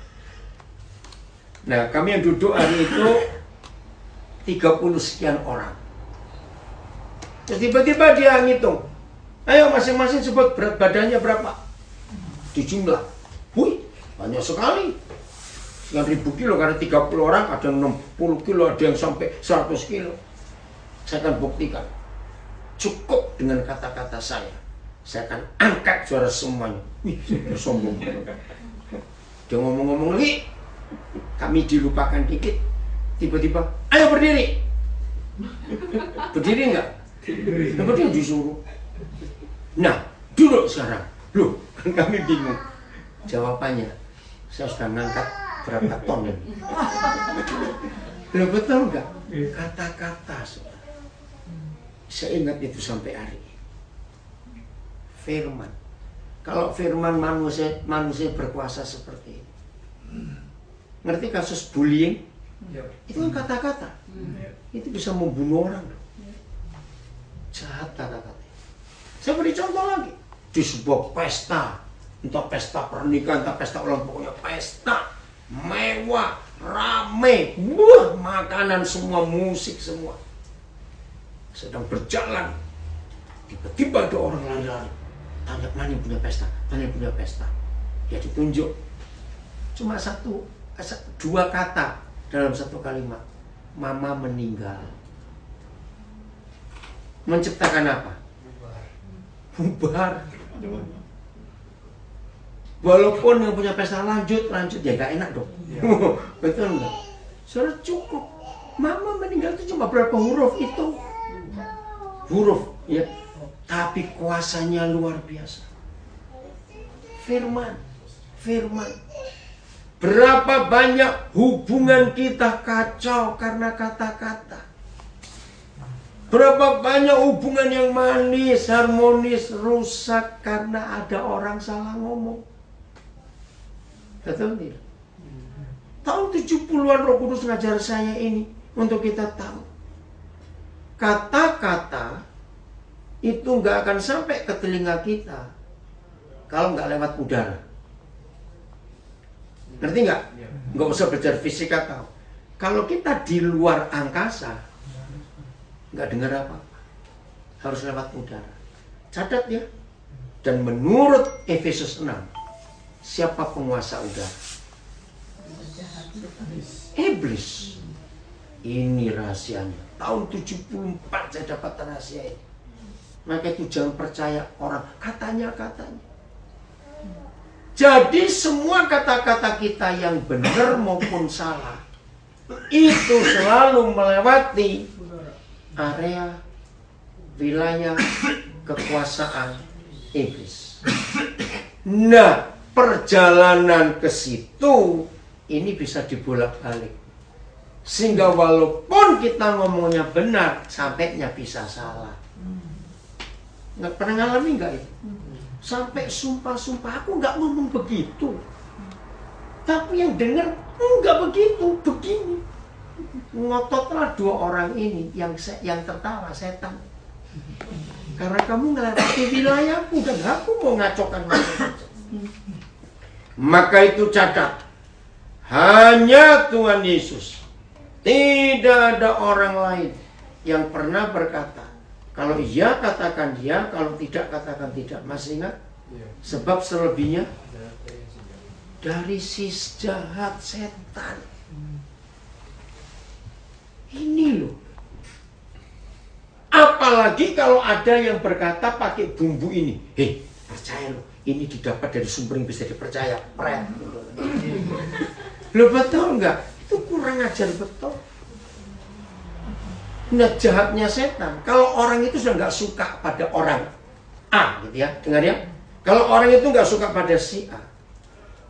Nah, kami yang duduk hari itu 30 sekian orang. Terus tiba-tiba dia ngitung. Ayo masing-masing sebut berat badannya berapa? Dijumlah. Wih, banyak sekali. Sekian ribu kilo, karena 30 orang, ada yang 60 kilo, ada yang sampai 100 kilo. Saya akan buktikan. Cukup dengan kata-kata saya. Saya akan angkat suara semuanya. Wih, sombong. Dia ngomong-ngomong lagi. Kami dilupakan dikit. Tiba-tiba, ayo berdiri. Berdiri enggak? Berdiri disuruh. Nah, duduk sekarang. Loh, kami bingung. Jawabannya, saya sudah ngangkat berapa ton ini. Loh, betul enggak? Kata-kata. Saya ingat itu sampai hari ini. Firman. Kalau firman manusia berkuasa seperti ini. Ngerti kasus bullying? Itu kan kata-kata. Itu bisa membunuh orang. Jahat kata-kata. Saya beri contoh lagi. Di sebuah pesta, entah pesta pernikahan, entah pesta ulang, pokoknya pesta mewah, rame, wah, makanan semua, musik semua. Sedang berjalan, tiba-tiba ada orang lari-lari. Tanya, mana yang punya pesta? Mana yang punya pesta? Ya ditunjuk. Cuma 2 kata dalam 1 kalimat. Mama meninggal. Menciptakan apa? Bubar. Walaupun yang punya pesta lanjut ya gak enak dong. Betul nggak? Sudah cukup. Mama meninggal itu cuma berapa huruf itu? Huruf, ya. Tapi kuasanya luar biasa. Firman. Berapa banyak hubungan kita kacau karena kata-kata. Berapa banyak hubungan yang manis, harmonis, rusak karena ada orang salah ngomong. Betul tidak? Tahun 70-an Roh Kudus ngajar saya ini untuk kita tahu. Kata-kata itu nggak akan sampai ke telinga kita kalau nggak lewat udara. Ngerti nggak? Nggak usah belajar fisika tahu. Kalau kita di luar angkasa, nggak dengar apa-apa. Harus lewat udara. Catat ya. Dan menurut Efesus 6, siapa penguasa udara? Iblis. Ini rahasianya. Tahun 74 saya dapat rahasia ini. Maka itu jangan percaya orang katanya. Jadi semua kata-kata kita yang benar maupun salah itu selalu melewati area wilayah kekuasaan iblis. Nah, perjalanan ke situ ini bisa dibolak-balik. Sehingga walaupun Walaupun kita ngomongnya benar, sampainya bisa salah. Nggak pernah ngalami nggak itu? Sampai sumpah-sumpah aku nggak ngomong begitu. Tapi yang dengar nggak begitu, begini. Ngototlah dua orang ini yang tertawa setan. Karena kamu ngelewati wilayahku dan aku mau ngacaukan mereka. Maka itu catat, hanya Tuhan Yesus. Tidak ada orang lain yang pernah berkata, kalau iya katakan ya, kalau tidak katakan tidak. Masih ingat? Sebab selebihnya dari si jahat setan. Ini loh. Apalagi kalau ada yang berkata pakai bumbu ini. Hei, percaya loh, ini didapat dari sumber yang bisa dipercaya. Pret. Lo betul nggak? Itu kurang ajar betul. Nah, jahatnya setan. Kalau orang itu sudah nggak suka pada orang A, gitu ya, dengar ya. Kalau orang itu nggak suka pada si A,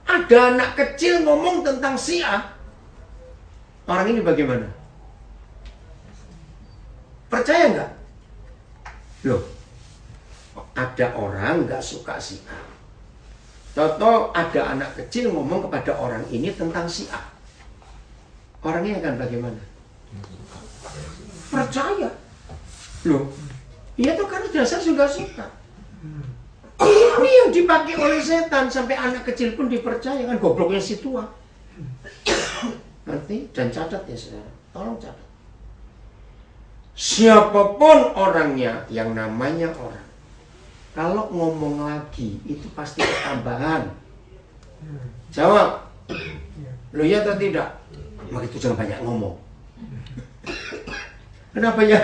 ada anak kecil ngomong tentang si A, orang ini bagaimana? Percaya nggak? Loh, ada orang nggak suka si A. Toto ada anak kecil ngomong kepada orang ini tentang si A. Orangnya akan bagaimana? Percaya. Loh, dia tuh karena dasar juga suka. Ini yang dipakai oleh setan sampai anak kecil pun dipercaya, kan gobloknya si tua. Nanti dan catat ya saudara, tolong catat. Siapapun orangnya yang namanya orang, kalau ngomong lagi itu pasti ketambahan. Jawab. Lo ya atau tidak? Maka itu jangan banyak ngomong. Kenapa ya?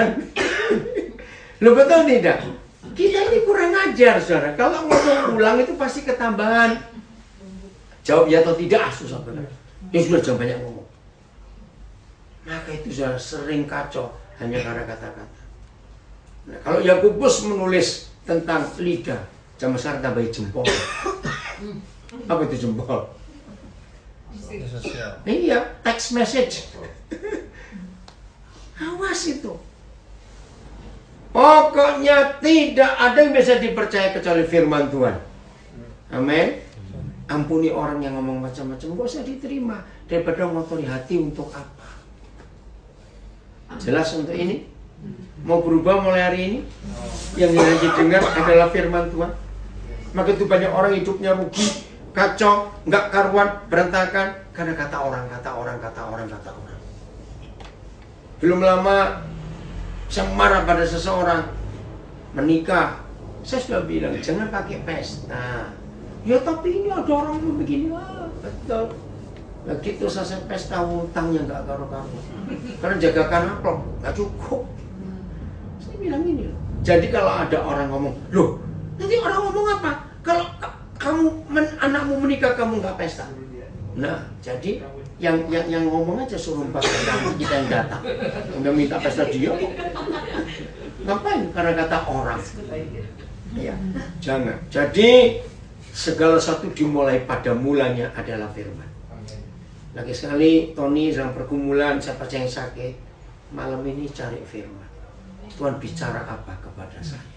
Lo betul tidak? Kita ini kurang ajar saudara. Kalau ngomong ulang itu pasti ketambahan. Jawab ya atau tidak? Susah benar. Ya sudah, jangan banyak ngomong. Maka itu saudara sering kacau hanya karena kata-kata. Nah, kalau Yakobus menulis tentang lidah, zaman sekarang tambahin jempol. Apa itu jempol? Iya, text message. Awas itu. Pokoknya tidak ada yang bisa dipercaya kecuali firman Tuhan. Amin. Ampuni orang yang ngomong macam-macam, gak usah diterima. Daripada ngotori hati untuk apa? Jelas untuk ini? Mau berubah mulai hari ini? Yang didengar adalah firman Tuhan. Maka itu banyak orang hidupnya rugi, kacau, nggak karuan, berantakan karena kata orang. Belum lama saya marah pada seseorang menikah. Saya sudah bilang jangan pakai pesta. Ya tapi ini ada orang yang begini lah, betul. Begitu selesai pesta utangnya nggak karu-karu. Karena jagakan amplop nggak cukup. Saya bilang ini loh. Jadi kalau ada orang ngomong, loh nanti orang ngomong apa? Kalau kamu anakmu menikah kamu nggak pesta. Nah jadi yang ngomong aja suruh pakai kita yang datang. Udah minta pesta dia. Ngapain? Karena kata orang. Ya, jangan. Jadi segala sesuatu dimulai pada mulanya adalah firman. Lagi sekali Tony dalam pergumulan, siapa yang sakit malam ini cari firman. Tuhan bicara apa kepada saya?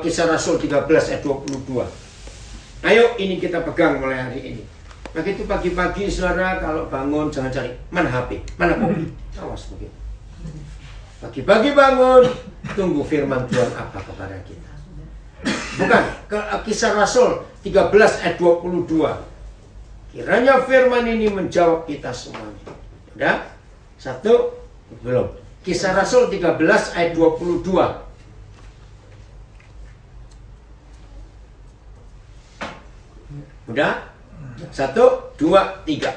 Kisah Rasul 13 ayat 22. Ayo ini kita pegang mulai hari ini. Maka itu pagi-pagi saudara kalau bangun jangan cari mana HP, mana kopi. Awas begitu. Pagi-pagi bangun tunggu firman Tuhan apa kepada kita. Bukan Kisah Rasul 13 ayat 22. Kiranya firman ini menjawab kita semuanya. Udah? Satu? Belum. Kisah Rasul 13 ayat 22. Udah? 1, 2, 3.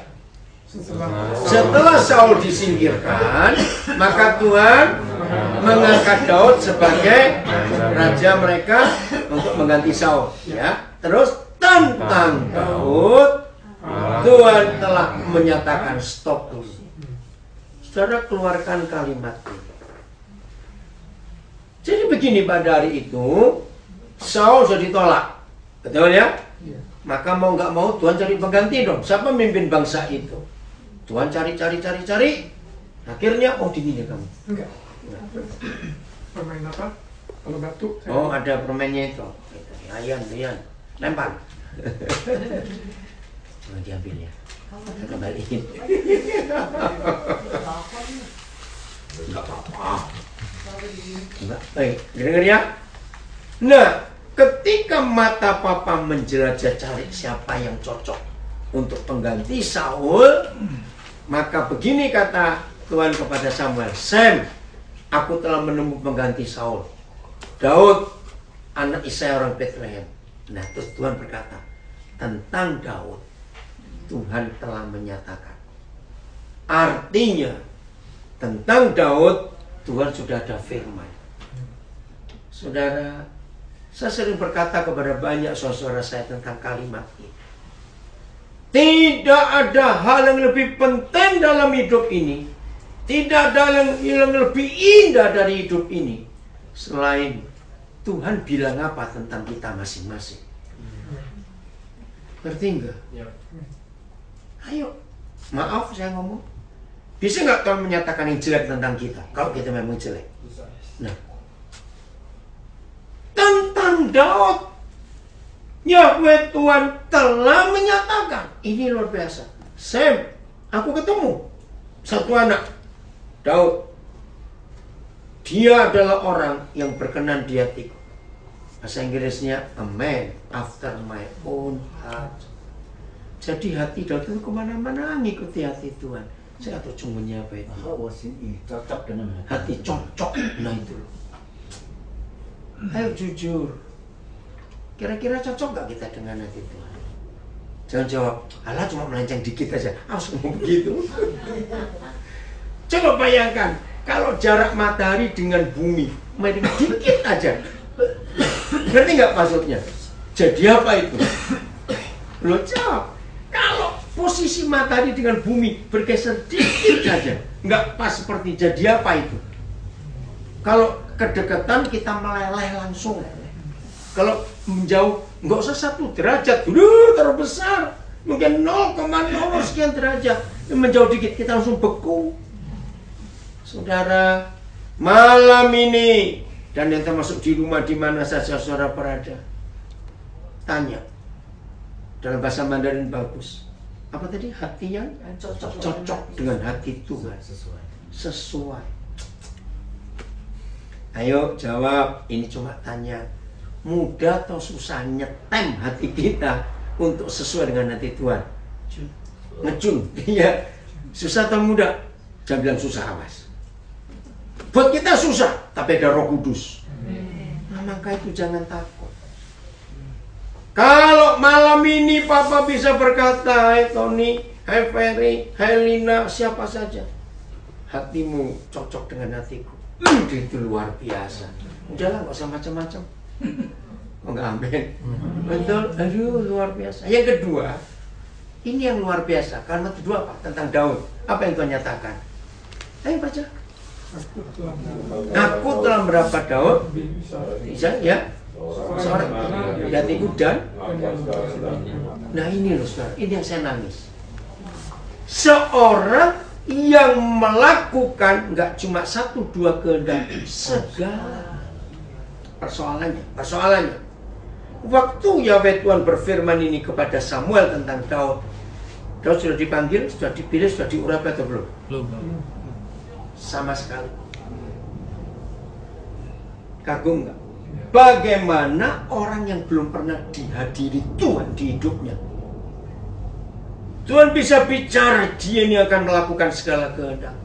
Setelah Saul disingkirkan, maka Tuhan mengangkat Daud sebagai raja mereka untuk mengganti Saul. Ya, terus tentang Daud, Tuhan telah menyatakan stop dulu. Saudara keluarkan kalimat ini. Jadi begini, pada hari itu Saul sudah ditolak, betul ya? Maka mau nggak mau Tuhan cari pengganti dong. Siapa mimpin bangsa itu? Tuhan cari. Akhirnya, oh dingin ya kamu. Enggak. Permain apa? Kalau batuk. Oh ada permennya itu. Ayan, lempar. Jangan diambil ya. Saya kembaliin. Enggak apa-apa. Enggak. Dengar ya. Nah, ketika mata papa menjelajah cari siapa yang cocok untuk pengganti Saul, maka begini kata Tuhan kepada Samuel, Sam, aku telah menemukan pengganti Saul, Daud, anak Isai orang Bethlehem. Nah, terus Tuhan berkata, tentang Daud, Tuhan telah menyatakan. Artinya, tentang Daud, Tuhan sudah ada firman. Saudara, saya sering berkata kepada banyak saudara saya tentang kalimat ini. Tidak ada hal yang lebih penting dalam hidup ini. Tidak ada yang lebih indah dari hidup ini. Selain Tuhan bilang apa tentang kita masing-masing. Ngerti enggak? Ayo, maaf saya ngomong. Bisa nggak Tuhan menyatakan yang jelek tentang kita? Kalau kita memang jelek. Nah, tentang Daud, Yahweh Tuhan telah menyatakan. Ini luar biasa. Sam, aku ketemu satu anak, Daud. Dia adalah orang yang berkenan di hatiku. Bahasa Inggrisnya, a man after my own heart. Jadi hati Daud itu kemana-mana ngikuti hati Tuhan. Saya tahu cumbunya apa itu. Cocok dengan Hati cocok. Nah itu loh. Ayo jujur. Kira-kira cocok gak kita dengan hati Tuhan? Jangan jawab, alah cuma melenceng dikit aja. Harus ngomong begitu. Coba bayangkan, kalau jarak matahari dengan bumi main dikit aja. Ngerti nggak maksudnya? Jadi apa itu? Lo jawab. Kalau posisi matahari dengan bumi bergeser dikit saja, nggak pas seperti jadi apa itu? Kalau kedekatan kita meleleh langsung. Kalau menjauh nggak usah 1 derajat dulu terbesar, mungkin 0,0 sekian derajat. Menjauh dikit kita langsung beku. Saudara, malam ini dan yang termasuk di rumah di mana saja saudara berada, tanya dalam bahasa Mandarin bagus. Apa tadi? Hati yang cocok dengan hati Tuhan. Sesuai. Ayo jawab. Ini cuma tanya. Mudah atau susah nyetem hati kita untuk sesuai dengan hati Tuhan? Ngecun. Iya. Susah atau mudah? Jangan bilang susah, awas. Buat kita susah, tapi ada Roh Kudus. Nah, maka itu jangan takut. Kalau malam ini Papa bisa berkata, hai Tony, hai Ferry, hai Lina, siapa saja, hatimu cocok dengan hatiku. Itu luar biasa. Udahlah, gak usah macam-macam. Oh, enggak, amin. Betul, aduh luar biasa. Yang kedua, ini yang luar biasa. Kalimat kedua apa? Tentang Daud. Apa yang Tuhan nyatakan? Ayo baca. Aku telah mendapat Daud, bisa ya, seorang hatiku dan. Nah ini loh saudara, ini yang saya nangis. Seorang yang melakukan nggak cuma 1-2 kehendak, segala. Persoalannya. Waktu Yahweh Tuhan berfirman ini kepada Samuel tentang Daud, Daud sudah dipanggil, sudah dipilih, sudah diurapi atau belum? Belum. Sama sekali. Kagum nggak? Bagaimana orang yang belum pernah dihadiri Tuhan di hidupnya, Tuhan bisa bicara, dia ini akan melakukan segala kehendak.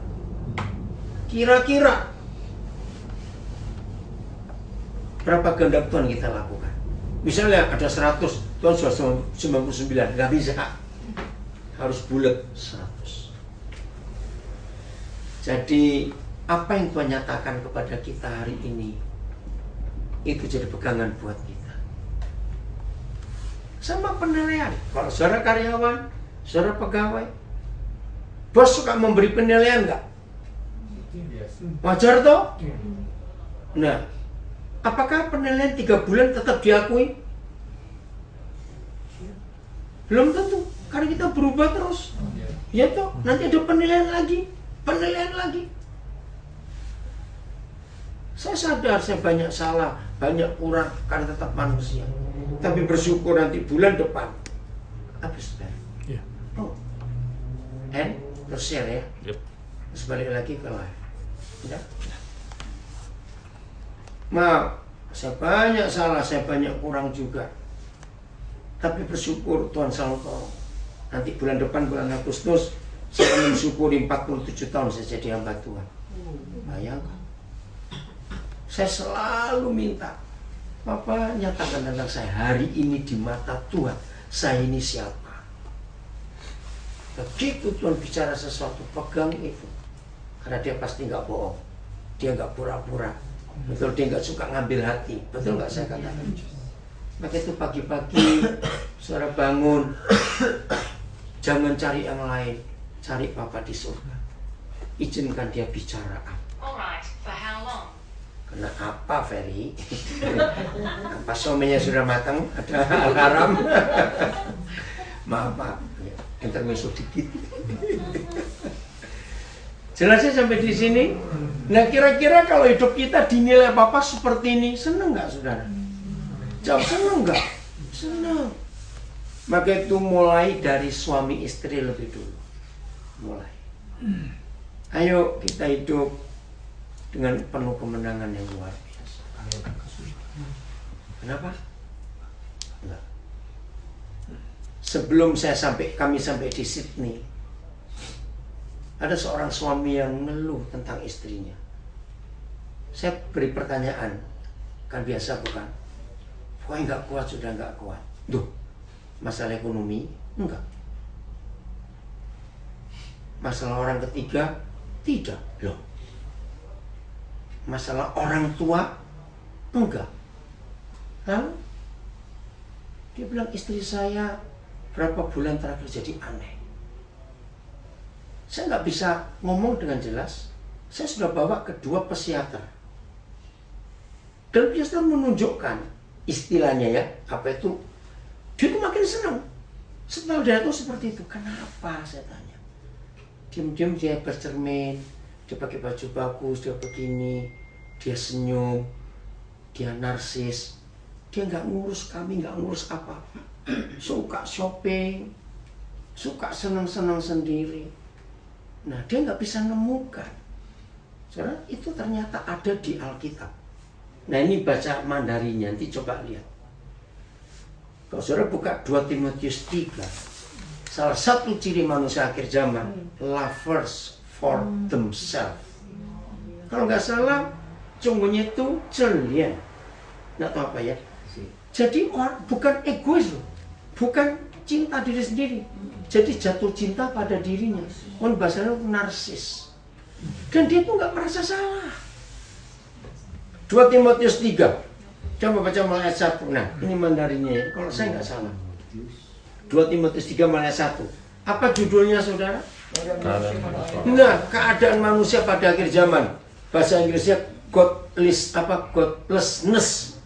Kira-kira berapa kehendak Tuhan kita lakukan? Misalnya ada 100, Tuhan sudah 99, nggak bisa. Harus bulat 100. Jadi apa yang Tuhan nyatakan kepada kita hari ini, itu jadi pegangan buat kita. Sama penilaian. Kalau saudara karyawan, saudara pegawai, bos suka memberi penilaian nggak? Wajar toh? Nah, apakah penilaian 3 bulan tetap diakui? Belum tentu, karena kita berubah terus. Ya toh, nanti ada penilaian lagi. Saya sadar saya banyak salah, banyak kurang karena tetap manusia. Tapi bersyukur nanti bulan depan habis bayar. Iya. Oh. And terus share ya. Yep. Terus balik lagi ke live. Ya. Maaf, saya banyak salah, saya banyak kurang juga. Tapi bersyukur Tuhan selalu tolong. Nanti bulan depan, bulan Agustus, saya akan mensyukuri 47 tahun saya jadi hamba Tuhan. Bayangkan. Saya selalu minta, Papa nyatakan tentang saya hari ini di mata Tuhan. Saya ini siapa? Begitu Tuhan bicara sesuatu, pegang itu. Karena dia pasti nggak bohong. Dia nggak pura-pura. Betul, dia nggak suka ngambil hati. Betul nggak saya katakan? Maka itu pagi-pagi, saudara bangun. Jangan cari yang lain. Cari Papa di surga. Izinkan dia bicara. Alright, for how long? Kena apa, Ferry? Apa somenya sudah matang? Ada alarm? Maaf, ya, intermezzo dikit. Jelasnya sampai di sini. Nah, kira-kira kalau hidup kita dinilai Papa seperti ini, senang nggak, saudara? Jawab, senang nggak? Senang. Maka itu mulai dari suami istri lebih dulu. Mulai. Ayo kita hidup dengan penuh kemenangan yang luar biasa. Kenapa? Enggak. Sebelum kami sampai di Sydney, ada seorang suami yang ngeluh tentang istrinya. Saya beri pertanyaan, kan biasa bukan? Pokoknya nggak kuat, sudah nggak kuat. Duh, masalah ekonomi? Enggak. Masalah orang ketiga? Tidak. Loh. Masalah orang tua? Enggak. Lalu dia bilang, istri saya berapa bulan terakhir jadi aneh. Saya nggak bisa ngomong dengan jelas. Saya sudah bawa ke 2 psikiater. Dan psikiater menunjukkan istilahnya ya, apa itu? Dia itu makin senang. Setelah dia itu seperti itu. Kenapa, saya tanya. Diam-diam dia bercermin. Dia pakai baju bagus, dia begini. Dia senyum. Dia narsis. Dia nggak ngurus kami, nggak ngurus apa. Suka shopping. Suka senang-senang sendiri. Nah, dia nggak bisa nemukan. Saudara, itu ternyata ada di Alkitab. Nah, ini baca Mandarinnya, nanti coba lihat. Kalau saudara buka 2 Timotius 3, salah satu ciri manusia akhir zaman, lovers for themselves. Kalau nggak salah, sungguhnya itu celian. Nggak tahu apa ya. Jadi bukan egois loh, bukan cinta diri sendiri. Jadi jatuh cinta pada dirinya. Orang bahasanya narsis. Dan dia tuh nggak merasa salah. 2 Timotius 3. Coba baca mulai ayat 1. Nah, ini Mandarinnya ya. Kalau saya nggak salah. 2 Timotius 3 mulai ayat 1. Apa judulnya, saudara? Enggak, keadaan manusia pada akhir zaman. Bahasa Inggrisnya godlessness.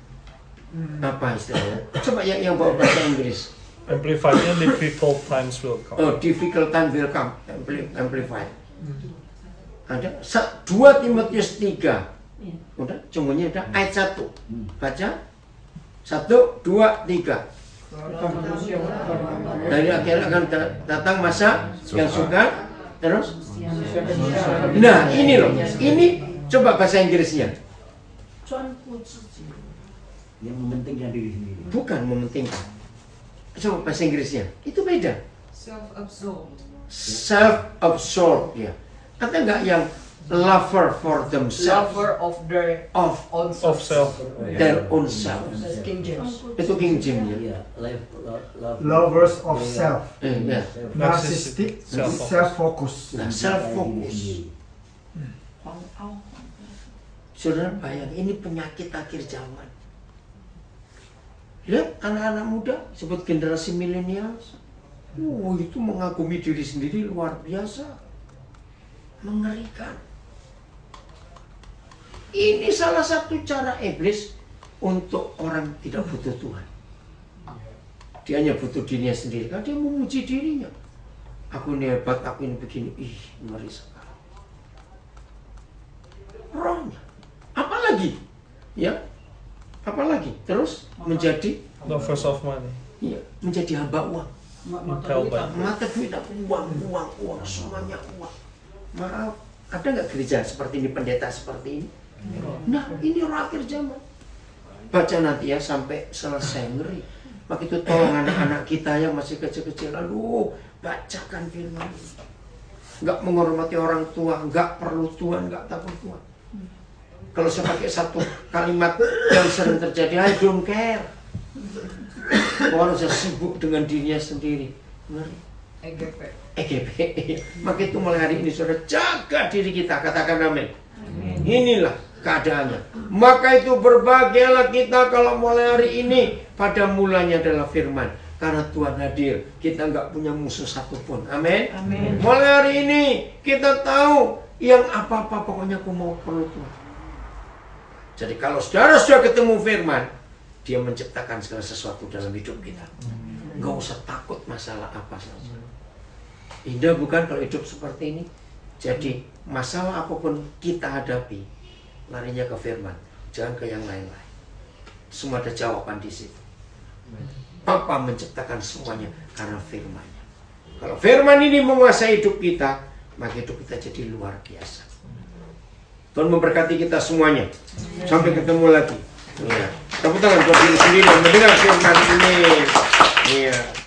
Apa istilahnya? Coba yang bawa bahasa Inggris. Amplified-nya difficult times will come. Oh, difficult time will come. Amplified. Ada 2 Timotius 3. Udah, sungguhnya udah ayat 1. Baca. 1, 2, 3. Dari akhir akan datang masa yang suka. Terus? Nah, ini loh. Ini coba bahasa Inggrisnya. Yang mementingkan diri sendiri. Bukan mementingkan. Coba bahasa Inggrisnya. Itu beda. Self-absorbed. Self-absorbed, ya. Kata nggak yang lover for themselves. Lover of their Of own Of self. their own self. King James. Itu King James ya. Iya, Lovers of self, Ya. narcissistic, Self-focus. self-focus. Nah, self-focus. Saudara bayang, ini penyakit akhir zaman. Lihat anak-anak muda, sebut generasi milenial. Itu mengagumi diri sendiri luar biasa. Mengerikan. Ini salah satu cara iblis untuk orang tidak butuh Tuhan. Dia hanya butuh dirinya sendiri, karena dia memuji dirinya. Aku ini hebat, aku ini begini. Ih, ngeri sekali. Rohnya. Apalagi? Ya. Apalagi? Terus menjadi Lovers of money. iya, menjadi hamba uang. Impelled by Mata duit uang, semuanya uang. Maaf, ada nggak gereja seperti ini, pendeta seperti ini? Nah, ini orang akhir zaman. Baca nanti ya sampai selesai, ngeri. Maka itu tolong anak-anak kita yang masih kecil-kecil, lalu bacakan firman. Nggak menghormati orang tua, nggak perlu Tuhan, nggak takut Tuhan. Kalau saya pakai satu kalimat yang sering terjadi, I don't care. Orang sudah sibuk dengan dirinya sendiri. Ngeri. EGP. Maka itu mulai hari ini saudara jaga diri kita, katakan amin. Inilah keadaannya. Maka itu berbahagialah kita kalau mulai hari ini pada mulanya adalah firman. Karena Tuhan hadir, kita nggak punya musuh satupun. Amin. Mulai hari ini kita tahu yang apa-apa pokoknya aku mau perlu Tuhan. Jadi kalau saudara sudah ketemu firman, dia menciptakan segala sesuatu dalam hidup kita. Nggak usah takut masalah apa saja. Indah bukan kalau hidup seperti ini? Jadi masalah apapun kita hadapi, larinya ke firman, jangan ke yang lain-lain. Semua ada jawaban di situ. Bapa menciptakan semuanya karena firman-Nya. Kalau firman ini menguasai hidup kita, maka hidup kita jadi luar biasa. Tuhan memberkati kita semuanya. Sampai ketemu lagi. Ya. Tepuk tangan buat diri sendiri dan mendengar firman ini. Iya.